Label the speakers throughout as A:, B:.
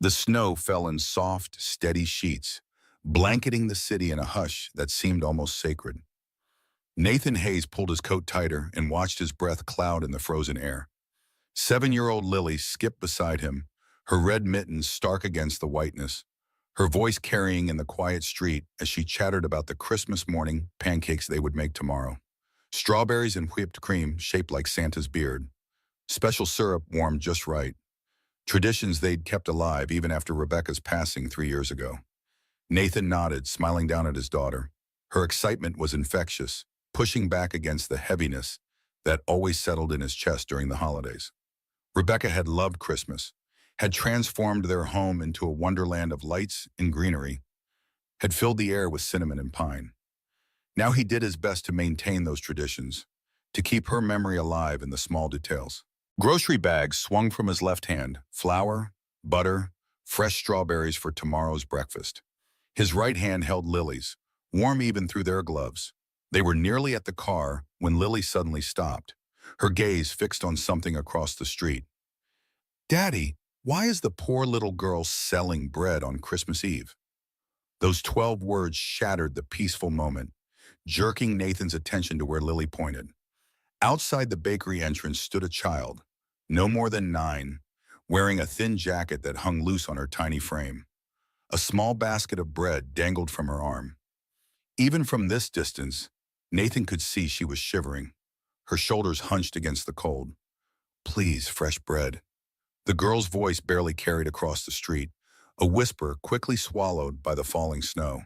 A: The snow fell in soft, steady sheets, blanketing the city in a hush that seemed almost sacred. Nathan Hayes pulled his coat tighter and watched his breath cloud in the frozen air. 7-year-old Lily skipped beside him, her red mittens stark against the whiteness, her voice carrying in the quiet street as she chattered about the Christmas morning pancakes they would make tomorrow. Strawberries and whipped cream shaped like Santa's beard. Special syrup warmed just right. Traditions they'd kept alive even after Rebecca's passing 3 years ago. Nathan nodded, smiling down at his daughter. Her excitement was infectious, pushing back against the heaviness that always settled in his chest during the holidays. Rebecca had loved Christmas, had transformed their home into a wonderland of lights and greenery, had filled the air with cinnamon and pine. Now he did his best to maintain those traditions, to keep her memory alive in the small details. Grocery bags swung from his left hand, flour, butter, fresh strawberries for tomorrow's breakfast. His right hand held Lily's, warm even through their gloves. They were nearly at the car when Lily suddenly stopped, her gaze fixed on something across the street. "Daddy, why is the poor little girl selling bread on Christmas Eve?" Those 12 words shattered the peaceful moment, jerking Nathan's attention to where Lily pointed. Outside the bakery entrance stood a child, no more than 9, wearing a thin jacket that hung loose on her tiny frame. A small basket of bread dangled from her arm. Even from this distance, Nathan could see she was shivering, her shoulders hunched against the cold. "Please, fresh bread." The girl's voice barely carried across the street, a whisper quickly swallowed by the falling snow.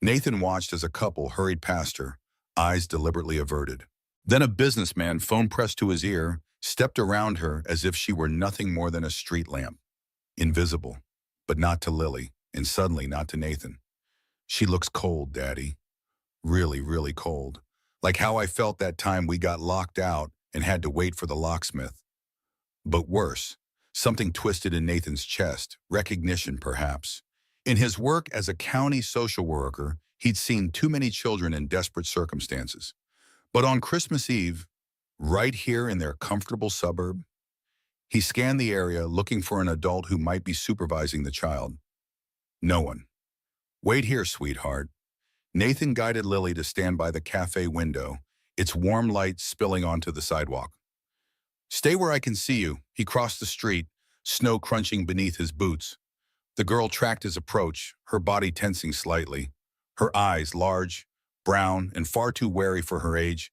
A: Nathan watched as a couple hurried past her, eyes deliberately averted. Then a businessman, phone pressed to his ear, stepped around her as if she were nothing more than a street lamp. Invisible, but not to Lily, and suddenly not to Nathan. "She looks cold, Daddy. Really, really cold. Like how I felt that time we got locked out and had to wait for the locksmith." But worse, something twisted in Nathan's chest, recognition perhaps. In his work as a county social worker, he'd seen too many children in desperate circumstances. But on Christmas Eve, right here in their comfortable suburb, he scanned the area looking for an adult who might be supervising the child. No one. "Wait here, sweetheart." Nathan guided Lily to stand by the cafe window, its warm light spilling onto the sidewalk. "Stay where I can see you." He crossed the street, snow crunching beneath his boots. The girl tracked his approach, her body tensing slightly. Her eyes, large, brown, and far too wary for her age,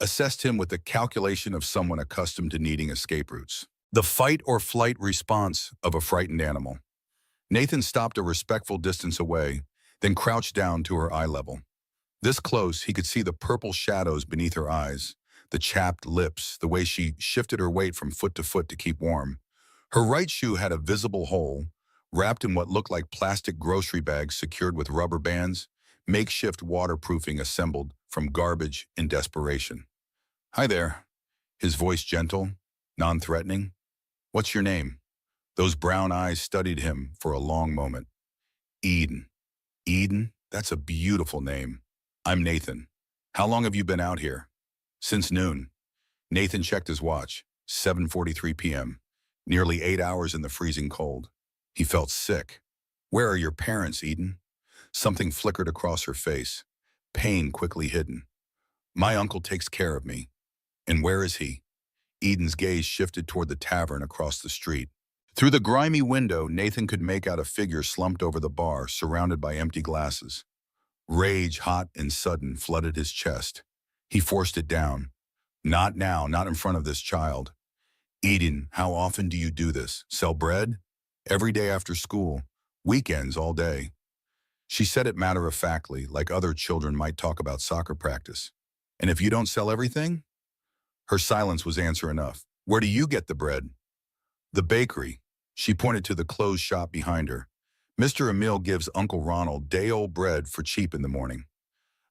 A: assessed him with the calculation of someone accustomed to needing escape routes. The fight or flight response of a frightened animal. Nathan stopped a respectful distance away, then crouched down to her eye level. This close, he could see the purple shadows beneath her eyes, the chapped lips, the way she shifted her weight from foot to keep warm. Her right shoe had a visible hole, wrapped in what looked like plastic grocery bags secured with rubber bands, makeshift waterproofing assembled from garbage and desperation. "Hi there." His voice gentle, non-threatening. "What's your name?" Those brown eyes studied him for a long moment. "Eden." "Eden? That's a beautiful name." "I'm Nathan. How long have you been out here?" "Since noon." Nathan checked his watch. 7:43 p.m. Nearly 8 hours in the freezing cold. He felt sick. "Where are your parents, Eden?" Something flickered across her face, pain quickly hidden. "My uncle takes care of me." "And where is he?" Eden's gaze shifted toward the tavern across the street. Through the grimy window, Nathan could make out a figure slumped over the bar, surrounded by empty glasses. Rage, hot and sudden, flooded his chest. He forced it down. "Not now, not in front of this child." "Eden, how often do you do this? Sell bread?" "Every day after school. Weekends all day." She said it matter-of-factly, like other children might talk about soccer practice. "And if you don't sell everything?" Her silence was answer enough. "Where do you get the bread?" "The bakery." She pointed to the closed shop behind her. "Mr. Emil gives Uncle Ronald day-old bread for cheap in the morning.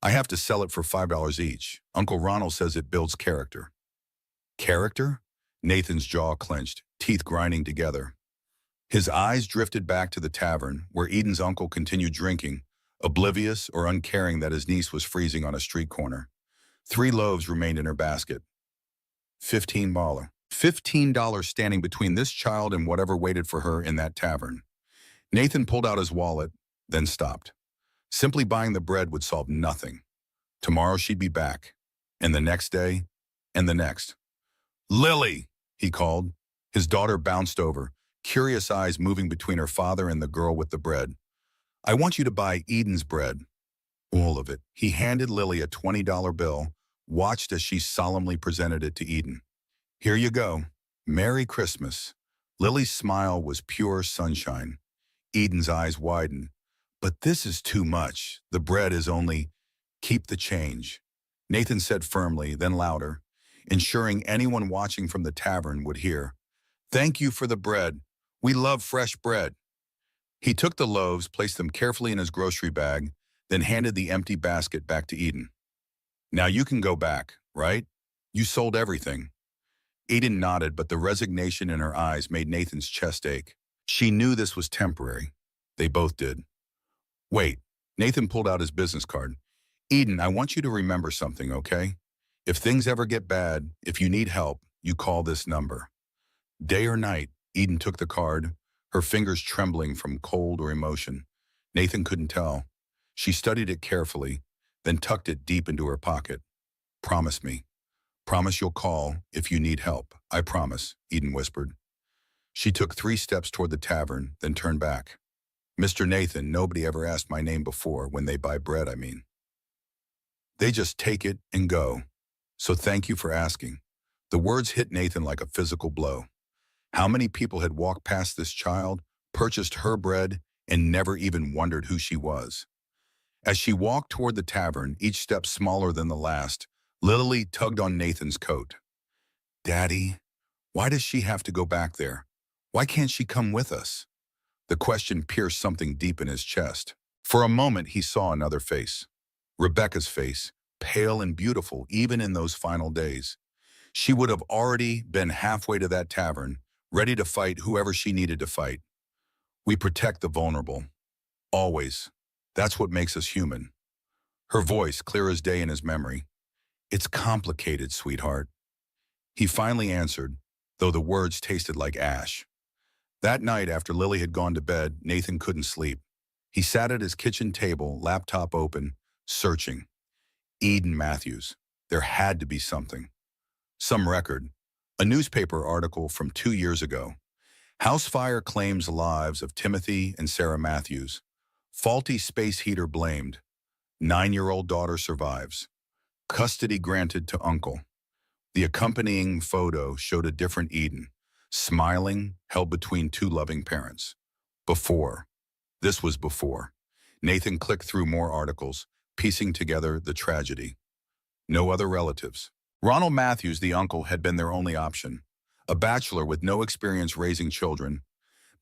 A: I have to sell it for $5 each. Uncle Ronald says it builds character." "Character?" Nathan's jaw clenched, teeth grinding together. His eyes drifted back to the tavern, where Eden's uncle continued drinking, oblivious or uncaring that his niece was freezing on a street corner. 3 loaves remained in her basket. 15 baller. $15 standing between this child and whatever waited for her in that tavern. Nathan pulled out his wallet, then stopped. Simply buying the bread would solve nothing. Tomorrow she'd be back, and the next day, and the next. "Lily!" he called. His daughter bounced over, curious eyes moving between her father and the girl with the bread. "I want you to buy Eden's bread. All of it." He handed Lily a $20 bill, watched as she solemnly presented it to Eden. "Here you go. Merry Christmas." Lily's smile was pure sunshine. Eden's eyes widened. "But this is too much. The bread is only—" "Keep the change," Nathan said firmly, then louder, ensuring anyone watching from the tavern would hear. "Thank you for the bread. We love fresh bread." He took the loaves, placed them carefully in his grocery bag, then handed the empty basket back to Eden. "Now you can go back, right? You sold everything." Eden nodded, but the resignation in her eyes made Nathan's chest ache. She knew this was temporary. They both did. "Wait." Nathan pulled out his business card. "Eden, I want you to remember something, okay? If things ever get bad, if you need help, you call this number." Day or night, Eden took the card, her fingers trembling from cold or emotion. Nathan couldn't tell. She studied it carefully, then tucked it deep into her pocket. "Promise me. Promise you'll call if you need help. I promise," Eden whispered. She took 3 steps toward the tavern, then turned back. "Mr. Nathan, nobody ever asked my name before, when they buy bread, I mean. They just take it and go. So thank you for asking." The words hit Nathan like a physical blow. How many people had walked past this child, purchased her bread, and never even wondered who she was? As she walked toward the tavern, each step smaller than the last, Lily tugged on Nathan's coat. "Daddy, why does she have to go back there? Why can't she come with us?" The question pierced something deep in his chest. For a moment, he saw another face. Rebecca's face, pale and beautiful even in those final days. She would have already been halfway to that tavern, ready to fight whoever she needed to fight. "We protect the vulnerable. Always. That's what makes us human." Her voice, clear as day in his memory. "It's complicated, sweetheart." He finally answered, though the words tasted like ash. That night, after Lily had gone to bed, Nathan couldn't sleep. He sat at his kitchen table, laptop open, searching. Eden Matthews. There had to be something. Some record. A newspaper article from 2 years ago. House fire claims lives of Timothy and Sarah Matthews. Faulty space heater blamed. 9-year-old daughter survives. Custody granted to uncle. The accompanying photo showed a different Eden, smiling, held between 2 loving parents. Before. This was before. Nathan clicked through more articles, piecing together the tragedy. No other relatives. Ronald Matthews, the uncle, had been their only option. A bachelor with no experience raising children.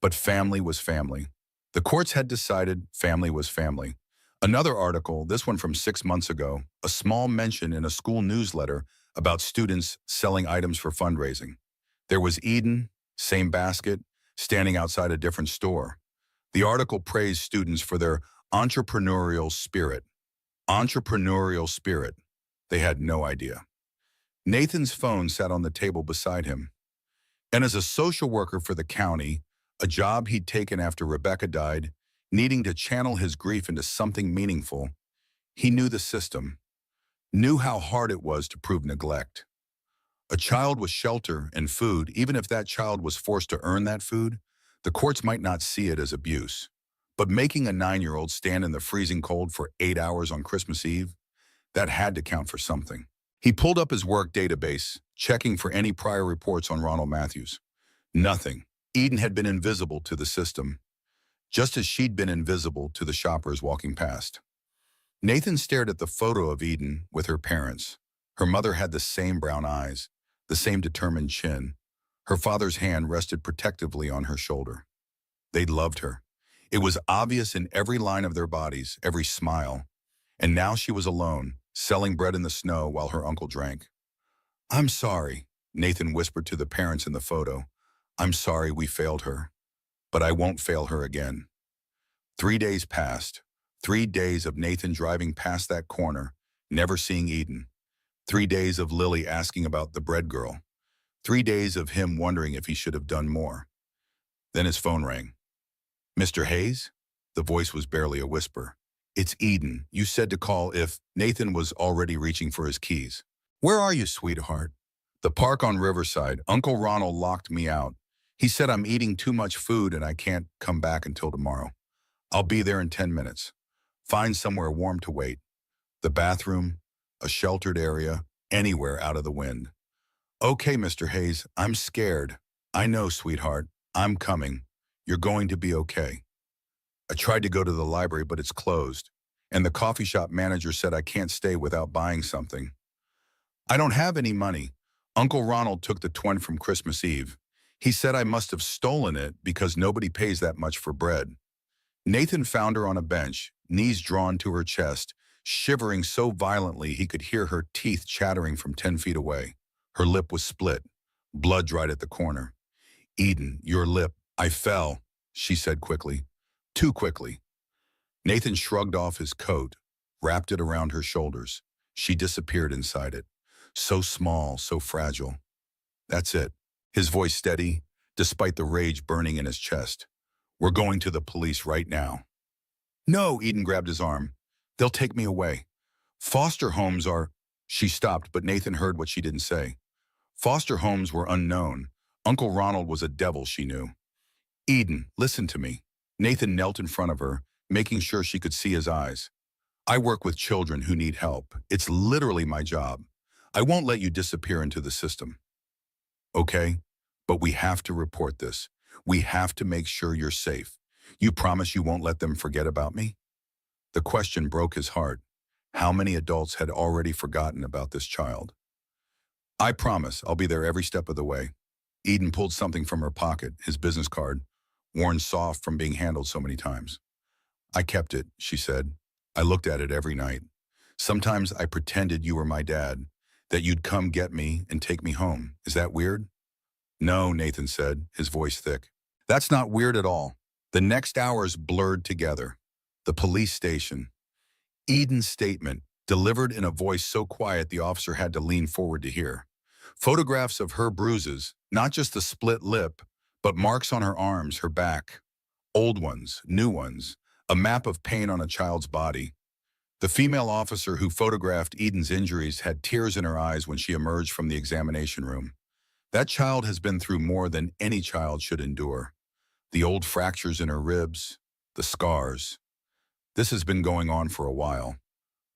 A: But family was family. The courts had decided family was family. Another article, this one from 6 months ago, a small mention in a school newsletter about students selling items for fundraising. There was Eden, same basket, standing outside a different store. The article praised students for their entrepreneurial spirit. Entrepreneurial spirit. They had no idea. Nathan's phone sat on the table beside him. And as a social worker for the county, a job he'd taken after Rebecca died, needing to channel his grief into something meaningful, he knew the system, knew how hard it was to prove neglect. A child with shelter and food, even if that child was forced to earn that food, the courts might not see it as abuse. But making a 9-year-old stand in the freezing cold for 8 hours on Christmas Eve, that had to count for something. He pulled up his work database, checking for any prior reports on Ronald Matthews. Nothing. Eden had been invisible to the system, just as she'd been invisible to the shoppers walking past. Nathan stared at the photo of Eden with her parents. Her mother had the same brown eyes, the same determined chin. Her father's hand rested protectively on her shoulder. They'd loved her. It was obvious in every line of their bodies, every smile. And now she was alone, selling bread in the snow while her uncle drank. "I'm sorry," Nathan whispered to the parents in the photo. "I'm sorry we failed her. But I won't fail her again." 3 days passed. 3 days of Nathan driving past that corner, never seeing Eden. 3 days of Lily asking about the bread girl. 3 days of him wondering if he should have done more. Then his phone rang. "Mr. Hayes?" The voice was barely a whisper. "It's Eden. You said to call if—" Nathan was already reaching for his keys. "Where are you, sweetheart?" "The park on Riverside. Uncle Ronald locked me out. He said I'm eating too much food and I can't come back until tomorrow. I'll be there in 10 minutes. Find somewhere warm to wait. The bathroom, a sheltered area, anywhere out of the wind." "Okay, Mr. Hayes, I'm scared." "I know, sweetheart. I'm coming. You're going to be okay." I tried to go to the library, but it's closed. And the coffee shop manager said I can't stay without buying something. "I don't have any money. Uncle Ronald took the 20 from Christmas Eve. He said I must have stolen it because nobody pays that much for bread." Nathan found her on a bench, knees drawn to her chest, shivering so violently he could hear her teeth chattering from 10 feet away. Her lip was split, blood dried at the corner. "Eden, your lip. I fell," she said quickly. Too quickly. Nathan shrugged off his coat, wrapped it around her shoulders. She disappeared inside it. So small, so fragile. "That's it." His voice steady, despite the rage burning in his chest. "We're going to the police right now." "No," Eden grabbed his arm. "They'll take me away. Foster homes are—" She stopped, but Nathan heard what she didn't say. Foster homes were unknown. Uncle Ronald was a devil, she knew. "Eden, listen to me." Nathan knelt in front of her, making sure she could see his eyes. "I work with children who need help. It's literally my job. I won't let you disappear into the system. Okay? But we have to report this. We have to make sure you're safe. You promise you won't let them forget about me?" The question broke his heart. How many adults had already forgotten about this child? "I promise I'll be there every step of the way." Eden pulled something from her pocket, his business card, worn soft from being handled so many times. "I kept it," she said. "I looked at it every night. Sometimes I pretended you were my dad, that you'd come get me and take me home. Is that weird?" "No," Nathan said, his voice thick. "That's not weird at all." The next hours blurred together. The police station. Eden's statement, delivered in a voice so quiet the officer had to lean forward to hear. Photographs of her bruises, not just the split lip, but marks on her arms, her back. Old ones, new ones, a map of pain on a child's body. The female officer who photographed Eden's injuries had tears in her eyes when she emerged from the examination room. That child has been through more than any child should endure. The old fractures in her ribs, the scars. This has been going on for a while.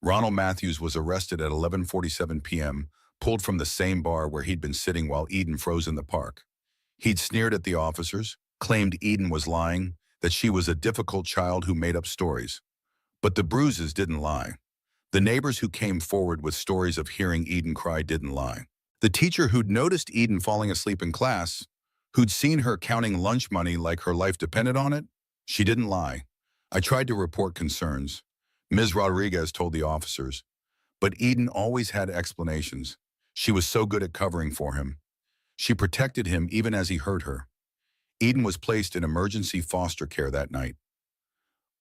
A: Ronald Matthews was arrested at 11:47 p.m., pulled from the same bar where he'd been sitting while Eden froze in the park. He'd sneered at the officers, claimed Eden was lying, that she was a difficult child who made up stories. But the bruises didn't lie. The neighbors who came forward with stories of hearing Eden cry didn't lie. The teacher who'd noticed Eden falling asleep in class, who'd seen her counting lunch money like her life depended on it, she didn't lie. I tried to report concerns. Ms. Rodriguez told the officers. But Eden always had explanations. She was so good at covering for him. She protected him even as he hurt her. Eden was placed in emergency foster care that night.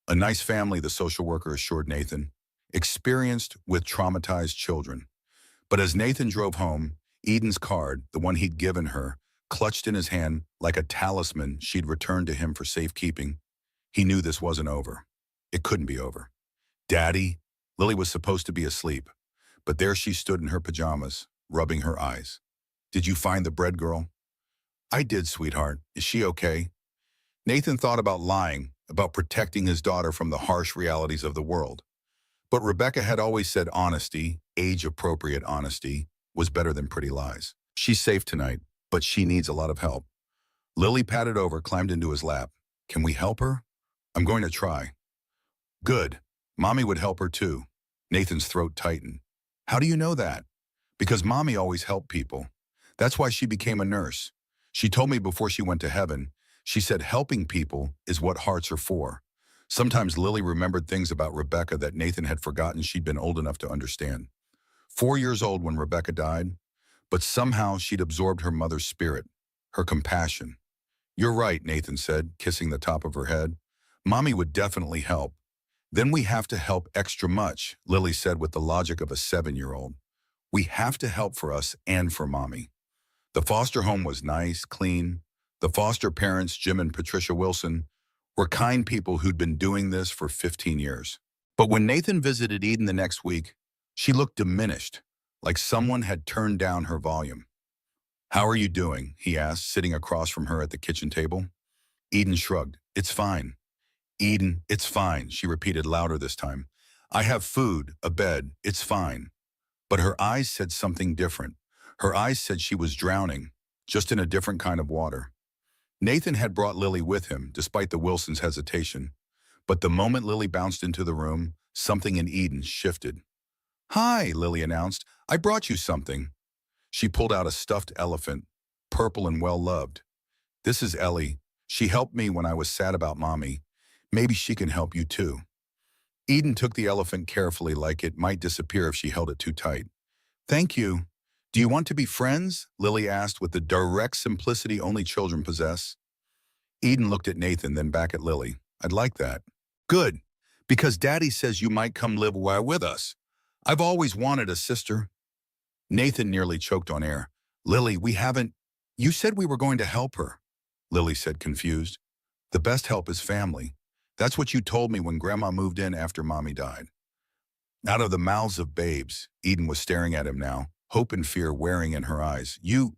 A: A nice family, the social worker assured Nathan, experienced with traumatized children. But as Nathan drove home, Eden's card, the one he'd given her, clutched in his hand like a talisman she'd returned to him for safekeeping. He knew this wasn't over. It couldn't be over. "Daddy?" Lily was supposed to be asleep, but there she stood in her pajamas, rubbing her eyes. "Did you find the bread girl?" "I did, sweetheart. Is she okay?" Nathan thought about lying, about protecting his daughter from the harsh realities of the world. But Rebecca had always said honesty, age-appropriate honesty, was better than pretty lies. "She's safe tonight, but she needs a lot of help." Lily patted over, climbed into his lap. "Can we help her?" "I'm going to try." "Good. Mommy would help her too." Nathan's throat tightened. "How do you know that?" "Because Mommy always helped people. That's why she became a nurse. She told me before she went to heaven, she said helping people is what hearts are for." Sometimes Lily remembered things about Rebecca that Nathan had forgotten she'd been old enough to understand. 4 years old when Rebecca died, but somehow she'd absorbed her mother's spirit, her compassion. "You're right," Nathan said, kissing the top of her head. "Mommy would definitely help. Then we have to help extra much," Lily said with the logic of a 7-year-old. "We have to help for us and for Mommy." The foster home was nice, clean. The foster parents, Jim and Patricia Wilson, were kind people who'd been doing this for 15 years. But when Nathan visited Eden the next week, she looked diminished, like someone had turned down her volume. "How are you doing?" he asked, sitting across from her at the kitchen table. Eden shrugged. "It's fine." "Eden, it's fine," she repeated louder this time. "I have food, a bed, it's fine." But her eyes said something different. Her eyes said she was drowning, just in a different kind of water. Nathan had brought Lily with him, despite the Wilsons' hesitation. But the moment Lily bounced into the room, something in Eden shifted. "Hi," Lily announced. "I brought you something." She pulled out a stuffed elephant, purple and well-loved. "This is Ellie. She helped me when I was sad about Mommy. Maybe she can help you too." Eden took the elephant carefully, like it might disappear if she held it too tight. "Thank you. Do you want to be friends?" Lily asked with the direct simplicity only children possess. Eden looked at Nathan, then back at Lily. "I'd like that." "Good, because Daddy says you might come live with us. I've always wanted a sister." Nathan nearly choked on air. "Lily, we haven't—" "You said we were going to help her," Lily said, confused. "The best help is family. That's what you told me when Grandma moved in after Mommy died." Out of the mouths of babes, Eden was staring at him now, hope and fear wearing in her eyes. You'd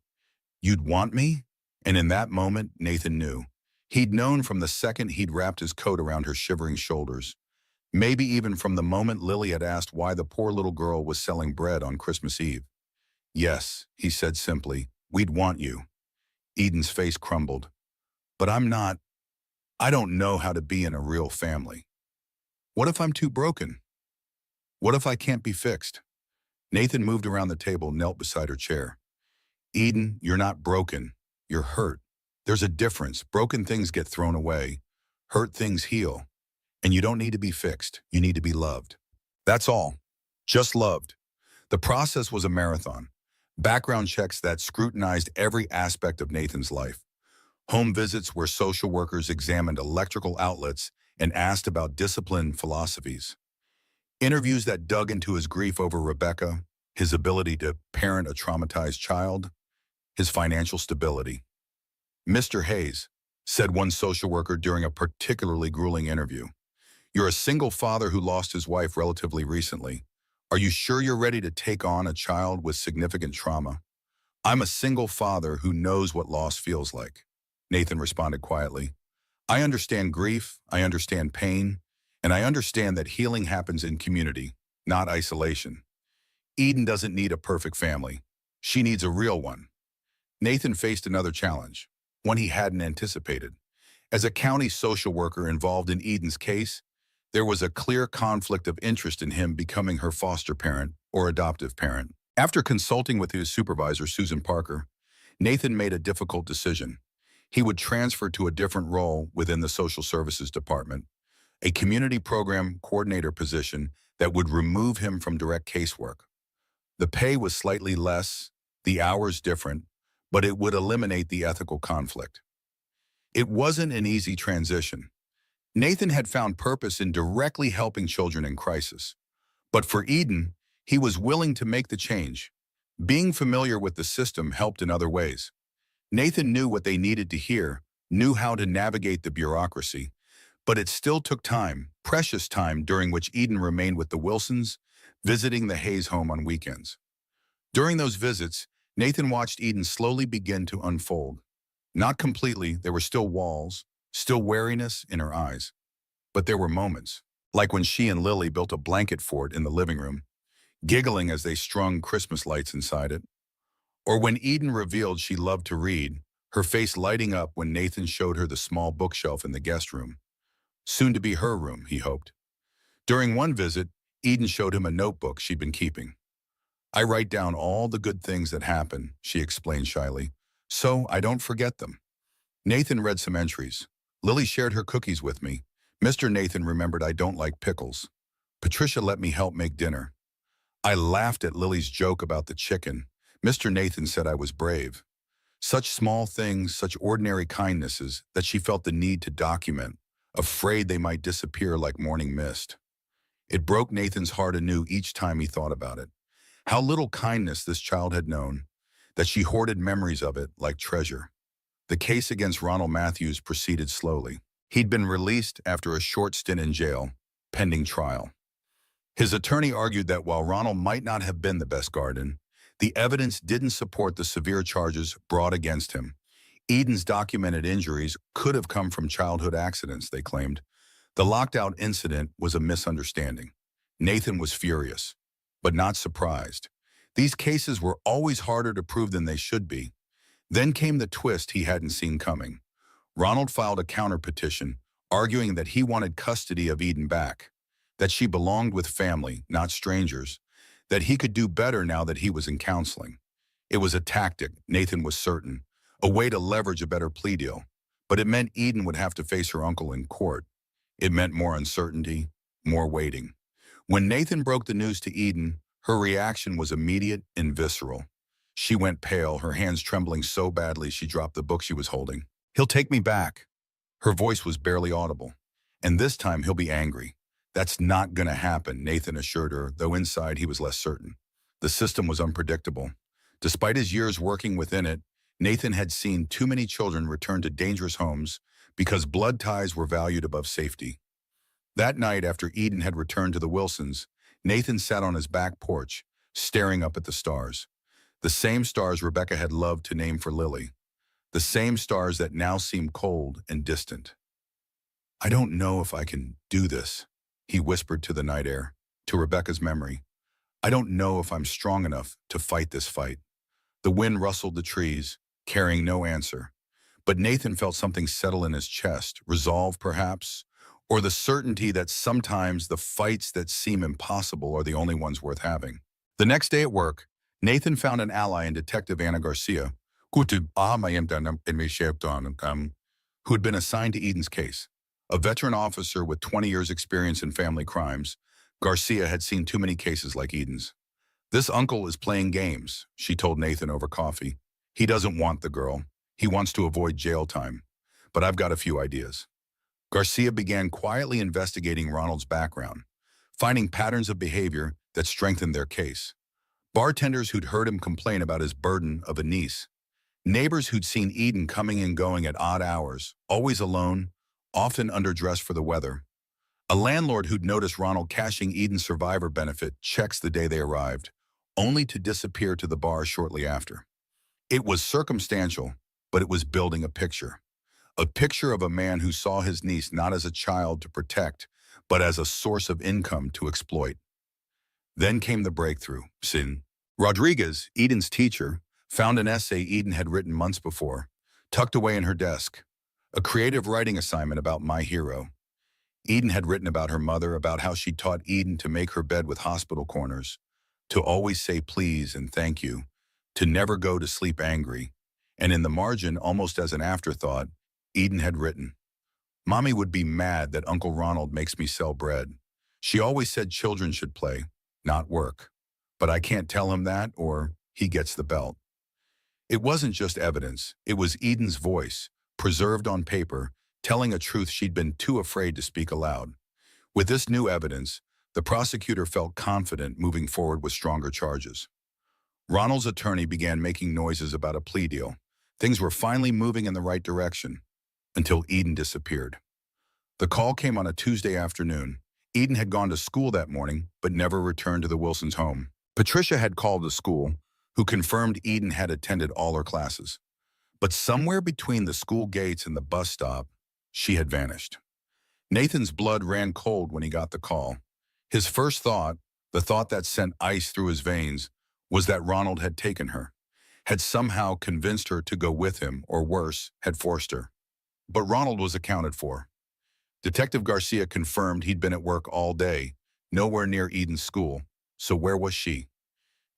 A: want me?" And in that moment, Nathan knew. He'd known from the second he'd wrapped his coat around her shivering shoulders. Maybe even from the moment Lily had asked why the poor little girl was selling bread on Christmas Eve. "Yes," he said simply, "we'd want you." Eden's face crumbled. "But I don't know how to be in a real family. What if I'm too broken? What if I can't be fixed?" Nathan moved around the table, knelt beside her chair. "Eden, you're not broken. You're hurt. There's a difference. Broken things get thrown away. Hurt things heal. And you don't need to be fixed. You need to be loved. That's all. Just loved." The process was a marathon. Background checks that scrutinized every aspect of Nathan's life. Home visits where social workers examined electrical outlets and asked about discipline philosophies. Interviews that dug into his grief over Rebecca, his ability to parent a traumatized child, his financial stability. "Mr. Hayes," said one social worker during a particularly grueling interview, "you're a single father who lost his wife relatively recently. Are you sure you're ready to take on a child with significant trauma?" "I'm a single father who knows what loss feels like," Nathan responded quietly. "I understand grief, I understand pain, and I understand that healing happens in community, not isolation. Eden doesn't need a perfect family. She needs a real one." Nathan faced another challenge, one he hadn't anticipated. As a county social worker involved in Eden's case, there was a clear conflict of interest in him becoming her foster parent or adoptive parent. After consulting with his supervisor, Susan Parker, Nathan made a difficult decision. He would transfer to a different role within the social services department, a community program coordinator position that would remove him from direct casework. The pay was slightly less, the hours different, but it would eliminate the ethical conflict. It wasn't an easy transition. Nathan had found purpose in directly helping children in crisis. But for Eden, he was willing to make the change. Being familiar with the system helped in other ways. Nathan knew what they needed to hear, knew how to navigate the bureaucracy, but it still took time, precious time, during which Eden remained with the Wilsons, visiting the Hayes home on weekends. During those visits, Nathan watched Eden slowly begin to unfold. Not completely, there were still walls, still wariness in her eyes. But there were moments, like when she and Lily built a blanket fort in the living room, giggling as they strung Christmas lights inside it. Or when Eden revealed she loved to read, her face lighting up when Nathan showed her the small bookshelf in the guest room. Soon to be her room, he hoped. During one visit, Eden showed him a notebook she'd been keeping. "I write down all the good things that happen," she explained shyly, "so I don't forget them." Nathan read some entries. "Lily shared her cookies with me. Mr. Nathan remembered I don't like pickles. Patricia let me help make dinner. I laughed at Lily's joke about the chicken. Mr. Nathan said I was brave." Such small things, such ordinary kindnesses that she felt the need to document, afraid they might disappear like morning mist. It broke Nathan's heart anew each time he thought about it. How little kindness this child had known. that she hoarded memories of it like treasure. The case against Ronald Matthews proceeded slowly. He'd been released after a short stint in jail, pending trial. His attorney argued that while Ronald might not have been the best guardian, the evidence didn't support the severe charges brought against him. Eden's documented injuries could have come from childhood accidents, they claimed. The locked-out incident was a misunderstanding. Nathan was furious, but not surprised. These cases were always harder to prove than they should be. Then came the twist he hadn't seen coming. Ronald filed a counterpetition, arguing that he wanted custody of Eden back, that she belonged with family, not strangers, that he could do better now that he was in counseling. It was a tactic, Nathan was certain, a way to leverage a better plea deal. But it meant Eden would have to face her uncle in court. It meant more uncertainty, more waiting. When Nathan broke the news to Eden, her reaction was immediate and visceral. She went pale, her hands trembling so badly she dropped the book she was holding. "He'll take me back." Her voice was barely audible. "And this time he'll be angry." "That's not gonna happen," Nathan assured her, though inside he was less certain. The system was unpredictable. Despite his years working within it, Nathan had seen too many children return to dangerous homes because blood ties were valued above safety. That night, after Eden had returned to the Wilsons, Nathan sat on his back porch, staring up at the stars. The same stars Rebecca had loved to name for Lily. The same stars that now seemed cold and distant. "I don't know if I can do this," he whispered to the night air, to Rebecca's memory. "I don't know if I'm strong enough to fight this fight." The wind rustled the trees, carrying no answer. But Nathan felt something settle in his chest, resolve perhaps, or the certainty that sometimes the fights that seem impossible are the only ones worth having. The next day at work, Nathan found an ally in Detective Anna Garcia, who had been assigned to Eden's case. A veteran officer with 20 years' experience in family crimes, Garcia had seen too many cases like Eden's. "This uncle is playing games," she told Nathan over coffee. "He doesn't want the girl. He wants to avoid jail time. But I've got a few ideas." Garcia began quietly investigating Ronald's background, finding patterns of behavior that strengthened their case. Bartenders who'd heard him complain about his burden of a niece. Neighbors who'd seen Eden coming and going at odd hours, always alone, often underdressed for the weather. A landlord who'd noticed Ronald cashing Eden's survivor benefit checks the day they arrived, only to disappear to the bar shortly after. It was circumstantial, but it was building a picture. A picture of a man who saw his niece not as a child to protect, but as a source of income to exploit. Then came the breakthrough. Sin. Rodriguez, Eden's teacher, found an essay Eden had written months before, tucked away in her desk. A creative writing assignment about my hero. Eden had written about her mother, about how she taught Eden to make her bed with hospital corners, to always say please and thank you, to never go to sleep angry. And in the margin, almost as an afterthought, Eden had written, "Mommy would be mad that Uncle Ronald makes me sell bread. She always said children should play, not work. But I can't tell him that, or he gets the belt." It wasn't just evidence, it was Eden's voice, preserved on paper, telling a truth she'd been too afraid to speak aloud. With this new evidence, the prosecutor felt confident moving forward with stronger charges. Ronald's attorney began making noises about a plea deal. Things were finally moving in the right direction, until Eden disappeared. The call came on a Tuesday afternoon. Eden had gone to school that morning, but never returned to the Wilsons' home. Patricia had called the school, who confirmed Eden had attended all her classes. But somewhere between the school gates and the bus stop, she had vanished. Nathan's blood ran cold when he got the call. His first thought, the thought that sent ice through his veins, was that Ronald had taken her, had somehow convinced her to go with him, or worse, had forced her. But Ronald was accounted for. Detective Garcia confirmed he'd been at work all day, nowhere near Eden's school, so where was she?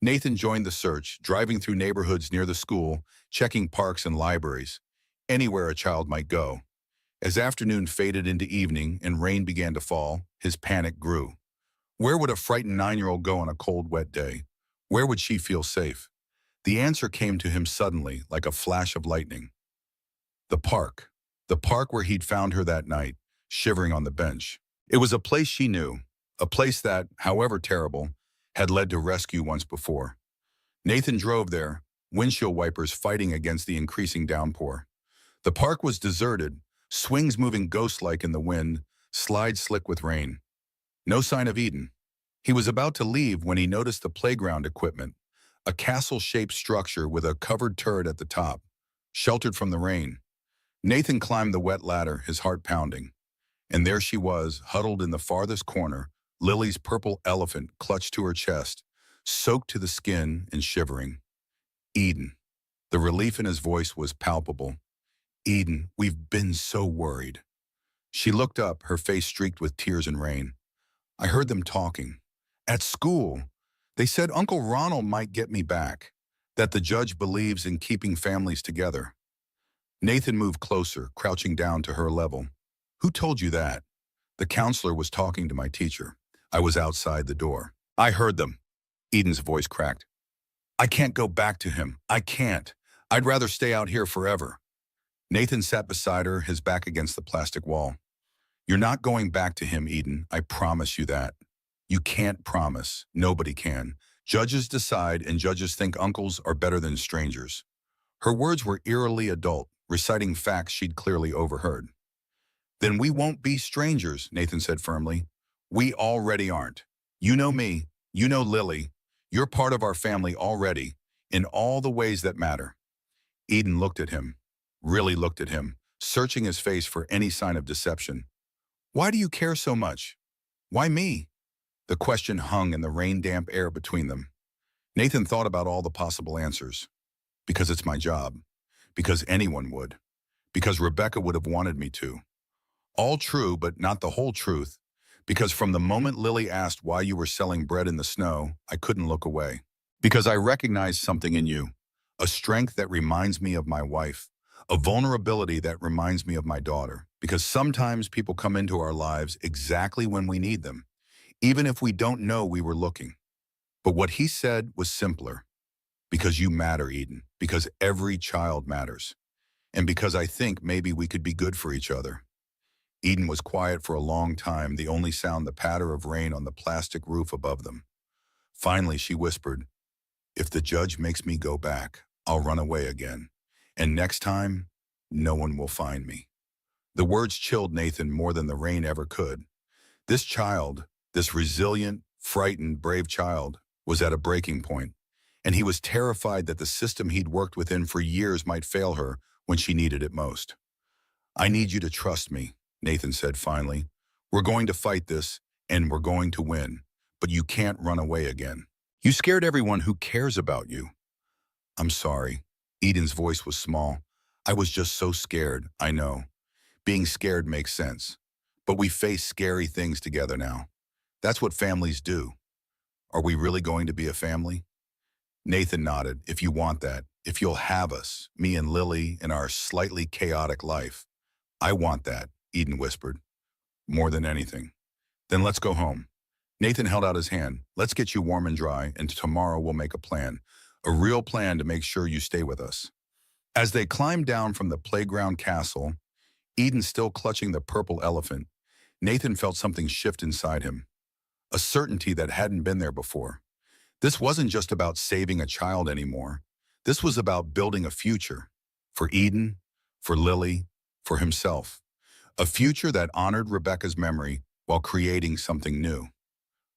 A: Nathan joined the search, driving through neighborhoods near the school, checking parks and libraries, anywhere a child might go. As afternoon faded into evening and rain began to fall, his panic grew. Where would a frightened 9-year-old go on a cold, wet day? Where would she feel safe? The answer came to him suddenly, like a flash of lightning. The park where he'd found her that night, shivering on the bench. It was a place she knew, a place that, however terrible, had led to rescue once before. Nathan drove there, windshield wipers fighting against the increasing downpour. The park was deserted, swings moving ghost-like in the wind, slides slick with rain. No sign of Eden. He was about to leave when he noticed the playground equipment, a castle-shaped structure with a covered turret at the top, sheltered from the rain. Nathan climbed the wet ladder, his heart pounding. And there she was, huddled in the farthest corner, Lily's purple elephant clutched to her chest, soaked to the skin and shivering. Eden. The relief in his voice was palpable. Eden, we've been so worried. She looked up, her face streaked with tears and rain. I heard them talking. At school, they said Uncle Ronald might get me back, that the judge believes in keeping families together. Nathan moved closer, crouching down to her level. Who told you that? The counselor was talking to my teacher. I was outside the door. I heard them. Eden's voice cracked. I can't go back to him. I can't. I'd rather stay out here forever. Nathan sat beside her, his back against the plastic wall. You're not going back to him, Eden. I promise you that. You can't promise. Nobody can. Judges decide, and judges think uncles are better than strangers. Her words were eerily adult, reciting facts she'd clearly overheard. Then we won't be strangers, Nathan said firmly. We already aren't. You know me. You know Lily. You're part of our family already, in all the ways that matter. Eden looked at him, really looked at him, searching his face for any sign of deception. Why do you care so much? Why me? The question hung in the rain-damp air between them. Nathan thought about all the possible answers. Because it's my job. Because anyone would. Because Rebecca would have wanted me to. All true, but not the whole truth. Because from the moment Lily asked why you were selling bread in the snow, I couldn't look away. Because I recognized something in you. A strength that reminds me of my wife. A vulnerability that reminds me of my daughter. Because sometimes people come into our lives exactly when we need them, even if we don't know we were looking. But what he said was simpler. Because you matter, Eden. Because every child matters. And because I think maybe we could be good for each other. Eden was quiet for a long time, the only sound the patter of rain on the plastic roof above them. Finally, she whispered, if the judge makes me go back, I'll run away again. And next time, no one will find me. The words chilled Nathan more than the rain ever could. This child, this resilient, frightened, brave child, was at a breaking point, and he was terrified that the system he'd worked within for years might fail her when she needed it most. I need you to trust me, Nathan said finally. We're going to fight this, and we're going to win, but you can't run away again. You scared everyone who cares about you. I'm sorry. Eden's voice was small. I was just so scared, I know. Being scared makes sense. But we face scary things together now. That's what families do. Are we really going to be a family? Nathan nodded. If you want that, if you'll have us, me and Lily, in our slightly chaotic life. I want that, Eden whispered. More than anything. Then let's go home. Nathan held out his hand. Let's get you warm and dry, and tomorrow we'll make a plan. A real plan to make sure you stay with us. As they climbed down from the playground castle, Eden still clutching the purple elephant, Nathan felt something shift inside him. A certainty that hadn't been there before. This wasn't just about saving a child anymore. This was about building a future. For Eden, for Lily, for himself. A future that honored Rebecca's memory while creating something new.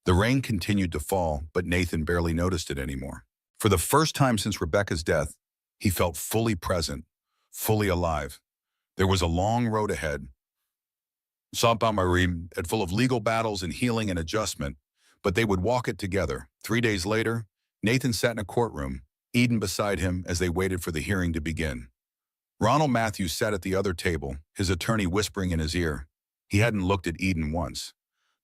A: The rain continued to fall, but Nathan barely noticed it anymore. For the first time since Rebecca's death, he felt fully present, fully alive. There was a long road ahead, full of legal battles and healing and adjustment, but they would walk it together. 3 days later, Nathan sat in a courtroom, Eden beside him as they waited for the hearing to begin. Ronald Matthews sat at the other table, his attorney whispering in his ear. He hadn't looked at Eden once.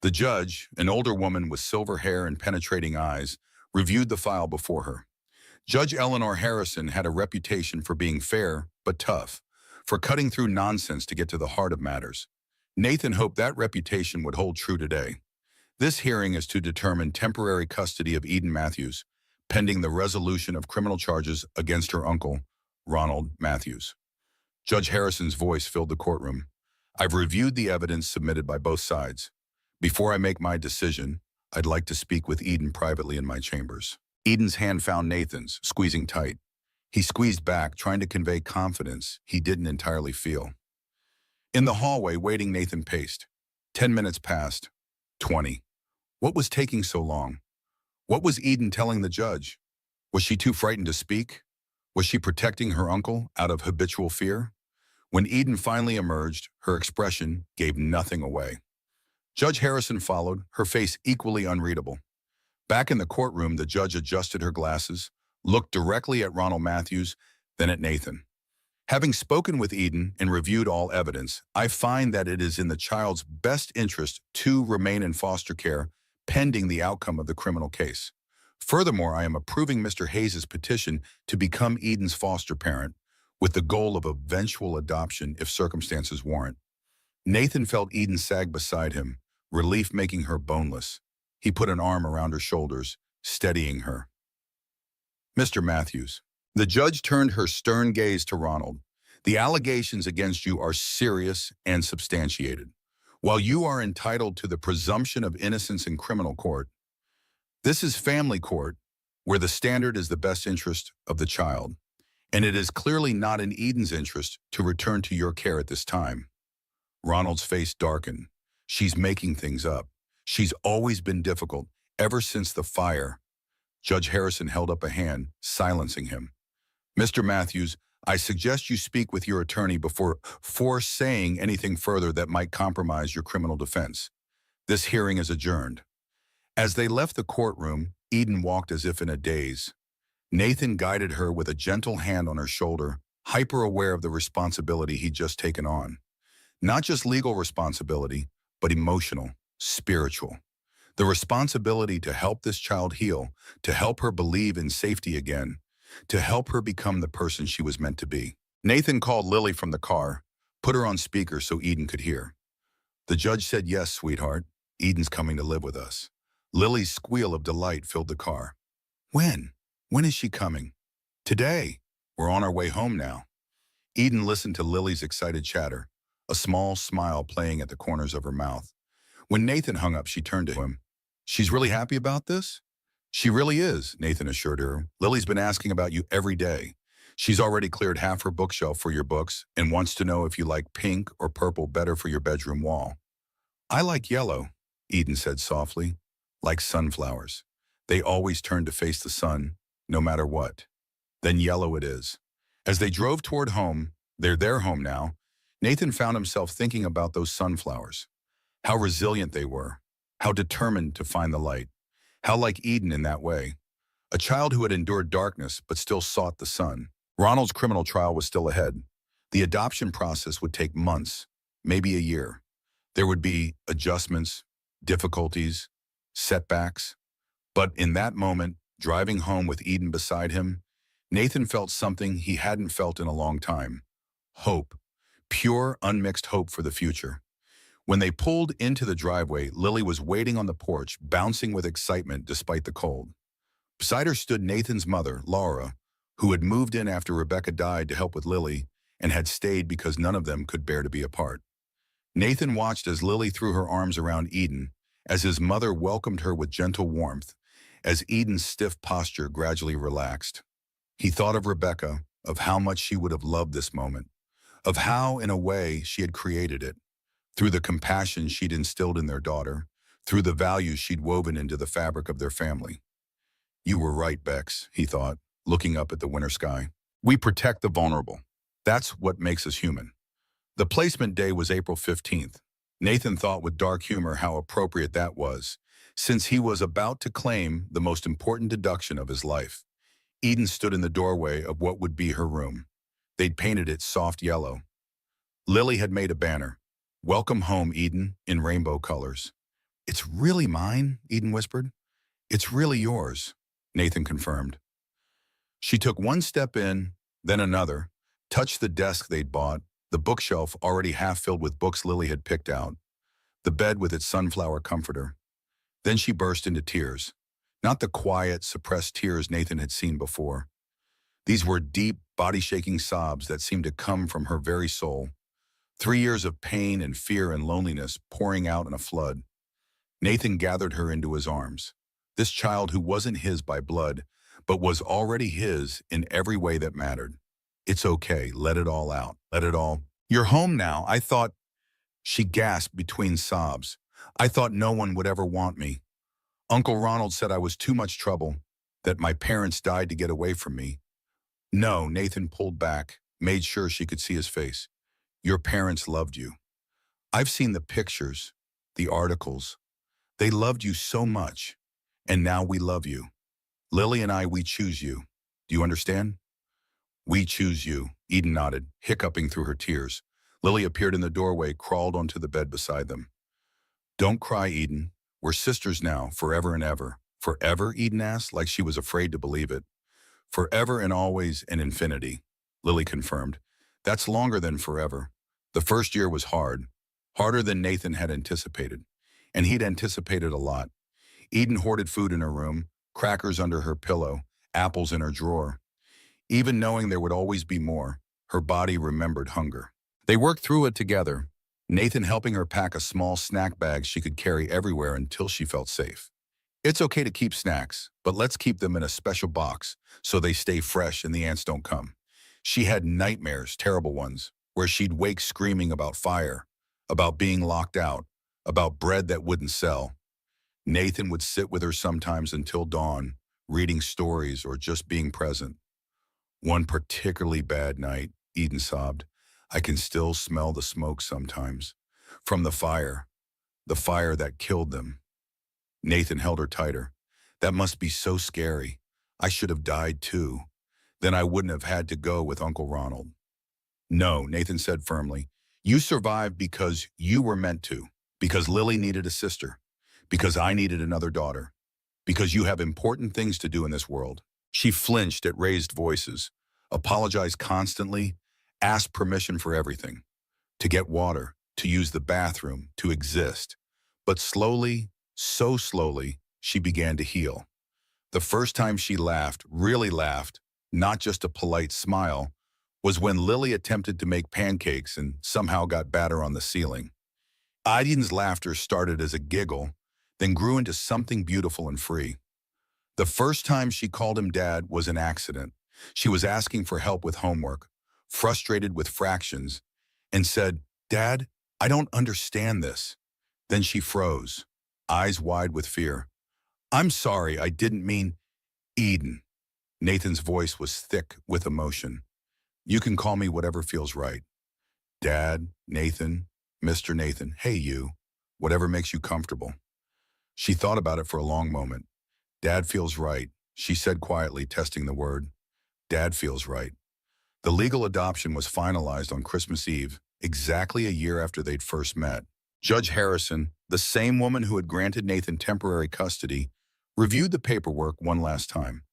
A: The judge, an older woman with silver hair and penetrating eyes, reviewed the file before her. Judge Eleanor Harrison had a reputation for being fair but tough, for cutting through nonsense to get to the heart of matters. Nathan hoped that reputation would hold true today. This hearing is to determine temporary custody of Eden Matthews, pending the resolution of criminal charges against her uncle, Ronald Matthews. Judge Harrison's voice filled the courtroom. I've reviewed the evidence submitted by both sides. Before I make my decision, I'd like to speak with Eden privately in my chambers. Eden's hand found Nathan's, squeezing tight. He squeezed back, trying to convey confidence he didn't entirely feel. In the hallway, waiting, Nathan paced. 10 minutes passed. 20. What was taking so long? What was Eden telling the judge? Was she too frightened to speak? Was she protecting her uncle out of habitual fear? When Eden finally emerged, her expression gave nothing away. Judge Harrison followed, her face equally unreadable. Back in the courtroom, the judge adjusted her glasses, looked directly at Ronald Matthews, then at Nathan. Having spoken with Eden and reviewed all evidence, I find that it is in the child's best interest to remain in foster care pending the outcome of the criminal case. Furthermore, I am approving Mr. Hayes' petition to become Eden's foster parent with the goal of eventual adoption if circumstances warrant. Nathan felt Eden sag beside him, relief making her boneless. He put an arm around her shoulders, steadying her. Mr. Matthews. The judge turned her stern gaze to Ronald. The allegations against you are serious and substantiated. While you are entitled to the presumption of innocence in criminal court, this is family court, where the standard is the best interest of the child, and it is clearly not in Eden's interest to return to your care at this time. Ronald's face darkened. She's making things up. She's always been difficult, ever since the fire. Judge Harrison held up a hand, silencing him. Mr. Matthews, I suggest you speak with your attorney before saying anything further that might compromise your criminal defense. This hearing is adjourned. As they left the courtroom, Eden walked as if in a daze. Nathan guided her with a gentle hand on her shoulder, hyper-aware of the responsibility he'd just taken on. Not just legal responsibility, but emotional, spiritual. The responsibility to help this child heal, to help her believe in safety again, to help her become the person she was meant to be. Nathan called Lily from the car, put her on speaker so Eden could hear. The judge said, "Yes, sweetheart, Eden's coming to live with us." Lily's squeal of delight filled the car. When? When is she coming? Today. We're on our way home now. Eden listened to Lily's excited chatter, a small smile playing at the corners of her mouth. When Nathan hung up, she turned to him. She's really happy about this? She really is, Nathan assured her. Lily's been asking about you every day. She's already cleared half her bookshelf for your books and wants to know if you like pink or purple better for your bedroom wall. I like yellow, Eden said softly, like sunflowers. They always turn to face the sun, no matter what. Then yellow it is. As they drove toward home, their home now, Nathan found himself thinking about those sunflowers. How resilient they were. How determined to find the light. How like Eden in that way. A child who had endured darkness but still sought the sun. Ronald's criminal trial was still ahead. The adoption process would take months, maybe a year. There would be adjustments, difficulties, setbacks. But in that moment, driving home with Eden beside him, Nathan felt something he hadn't felt in a long time. Hope. Pure, unmixed hope for the future. When they pulled into the driveway, Lily was waiting on the porch, bouncing with excitement despite the cold. Beside her stood Nathan's mother, Laura, who had moved in after Rebecca died to help with Lily and had stayed because none of them could bear to be apart. Nathan watched as Lily threw her arms around Eden, as his mother welcomed her with gentle warmth, as Eden's stiff posture gradually relaxed. He thought of Rebecca, of how much she would have loved this moment, of how, in a way, she had created it, through the compassion she'd instilled in their daughter, through the values she'd woven into the fabric of their family. You were right, Bex, he thought, looking up at the winter sky. We protect the vulnerable. That's what makes us human. The placement day was April 15th. Nathan thought with dark humor how appropriate that was, since he was about to claim the most important deduction of his life. Eden stood in the doorway of what would be her room. They'd painted it soft yellow. Lily had made a banner. Welcome home, Eden, in rainbow colors. It's really mine, Eden whispered. It's really yours, Nathan confirmed. She took one step in, then another, touched the desk they'd bought, the bookshelf already half filled with books Lily had picked out, the bed with its sunflower comforter. Then she burst into tears. Not the quiet, suppressed tears Nathan had seen before. These were deep, body-shaking sobs that seemed to come from her very soul. 3 years of pain and fear and loneliness pouring out in a flood. Nathan gathered her into his arms. This child who wasn't his by blood, but was already his in every way that mattered. It's okay, let it all out, let it all. You're home now, I thought, she gasped between sobs. I thought no one would ever want me. Uncle Ronald said I was too much trouble, that my parents died to get away from me. No, Nathan pulled back, made sure she could see his face. Your parents loved you. I've seen the pictures, the articles. They loved you so much, and now we love you. Lily and I, we choose you. Do you understand? We choose you, Eden nodded, hiccuping through her tears. Lily appeared in the doorway, crawled onto the bed beside them. Don't cry, Eden. We're sisters now, forever and ever. Forever, Eden asked, like she was afraid to believe it. Forever and always and infinity, Lily confirmed. That's longer than forever. The first year was hard, harder than Nathan had anticipated. And he'd anticipated a lot. Eden hoarded food in her room, crackers under her pillow, apples in her drawer. Even knowing there would always be more, her body remembered hunger. They worked through it together, Nathan helping her pack a small snack bag she could carry everywhere until she felt safe. It's okay to keep snacks, but let's keep them in a special box so they stay fresh and the ants don't come. She had nightmares, terrible ones, where she'd wake screaming about fire, about being locked out, about bread that wouldn't sell. Nathan would sit with her sometimes until dawn, reading stories or just being present. One particularly bad night, Eden sobbed, I can still smell the smoke sometimes. From the fire that killed them. Nathan held her tighter. That must be so scary. I should have died too. Then I wouldn't have had to go with Uncle Ronald. No, Nathan said firmly. You survived because you were meant to. Because Lily needed a sister. Because I needed another daughter. Because you have important things to do in this world. She flinched at raised voices, apologized constantly, asked permission for everything. To get water, to use the bathroom, to exist. But slowly, so slowly, she began to heal. The first time she laughed, really laughed, not just a polite smile, was when Lily attempted to make pancakes and somehow got batter on the ceiling. Eden's laughter started as a giggle, then grew into something beautiful and free. The first time she called him Dad was an accident. She was asking for help with homework, frustrated with fractions, and said, Dad, I don't understand this. Then she froze, eyes wide with fear. I'm sorry, I didn't mean Eden. Nathan's voice was thick with emotion. You can call me whatever feels right. Dad, Nathan, Mr. Nathan, hey you, whatever makes you comfortable. She thought about it for a long moment. Dad feels right, she said quietly, testing the word. Dad feels right. The legal adoption was finalized on Christmas Eve, exactly a year after they'd first met. Judge Harrison, the same woman who had granted Nathan temporary custody, reviewed the paperwork one last time.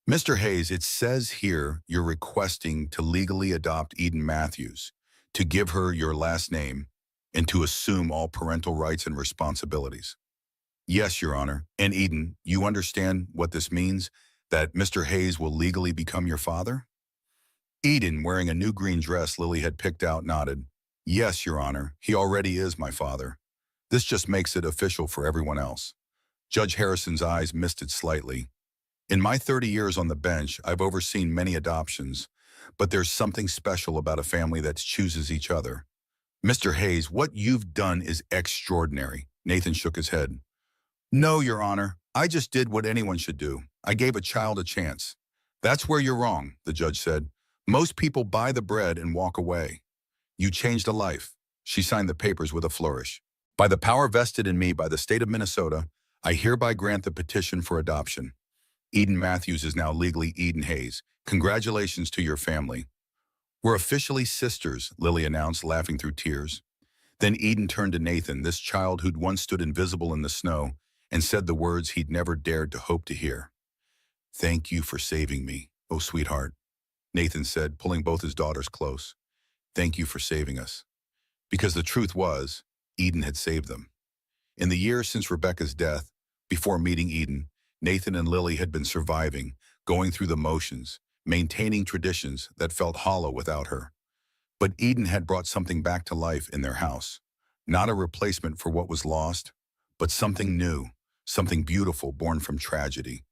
A: Mr. Hayes, it says here you're requesting to legally adopt Eden Matthews, to give her your last name, and to assume all parental rights and responsibilities. Yes, Your Honor. And Eden, you understand what this means? That Mr. Hayes will legally become your father? Eden, wearing a new green dress Lily had picked out, nodded. Yes, Your Honor, he already is my father. This just makes it official for everyone else. Judge Harrison's eyes misted slightly. In my 30 years on the bench, I've overseen many adoptions, but there's something special about a family that chooses each other. Mr. Hayes, what you've done is extraordinary. Nathan shook his head. No, Your Honor, I just did what anyone should do. I gave a child a chance. That's where you're wrong, the judge said. Most people buy the bread and walk away. You changed a life. She signed the papers with a flourish. By the power vested in me by the state of Minnesota, I hereby grant the petition for adoption. Eden Matthews is now legally Eden Hayes. Congratulations to your family. We're officially sisters, Lily announced, laughing through tears. Then Eden turned to Nathan, this child who'd once stood invisible in the snow, and said the words he'd never dared to hope to hear. Thank you for saving me, oh sweetheart, Nathan said, pulling both his daughters close. Thank you for saving us. Because the truth was, Eden had saved them. In the years since Rebecca's death, before meeting Eden, Nathan and Lily had been surviving, going through the motions, maintaining traditions that felt hollow without her. But Eden had brought something back to life in their house. Not a replacement for what was lost, but something new, something beautiful born from tragedy.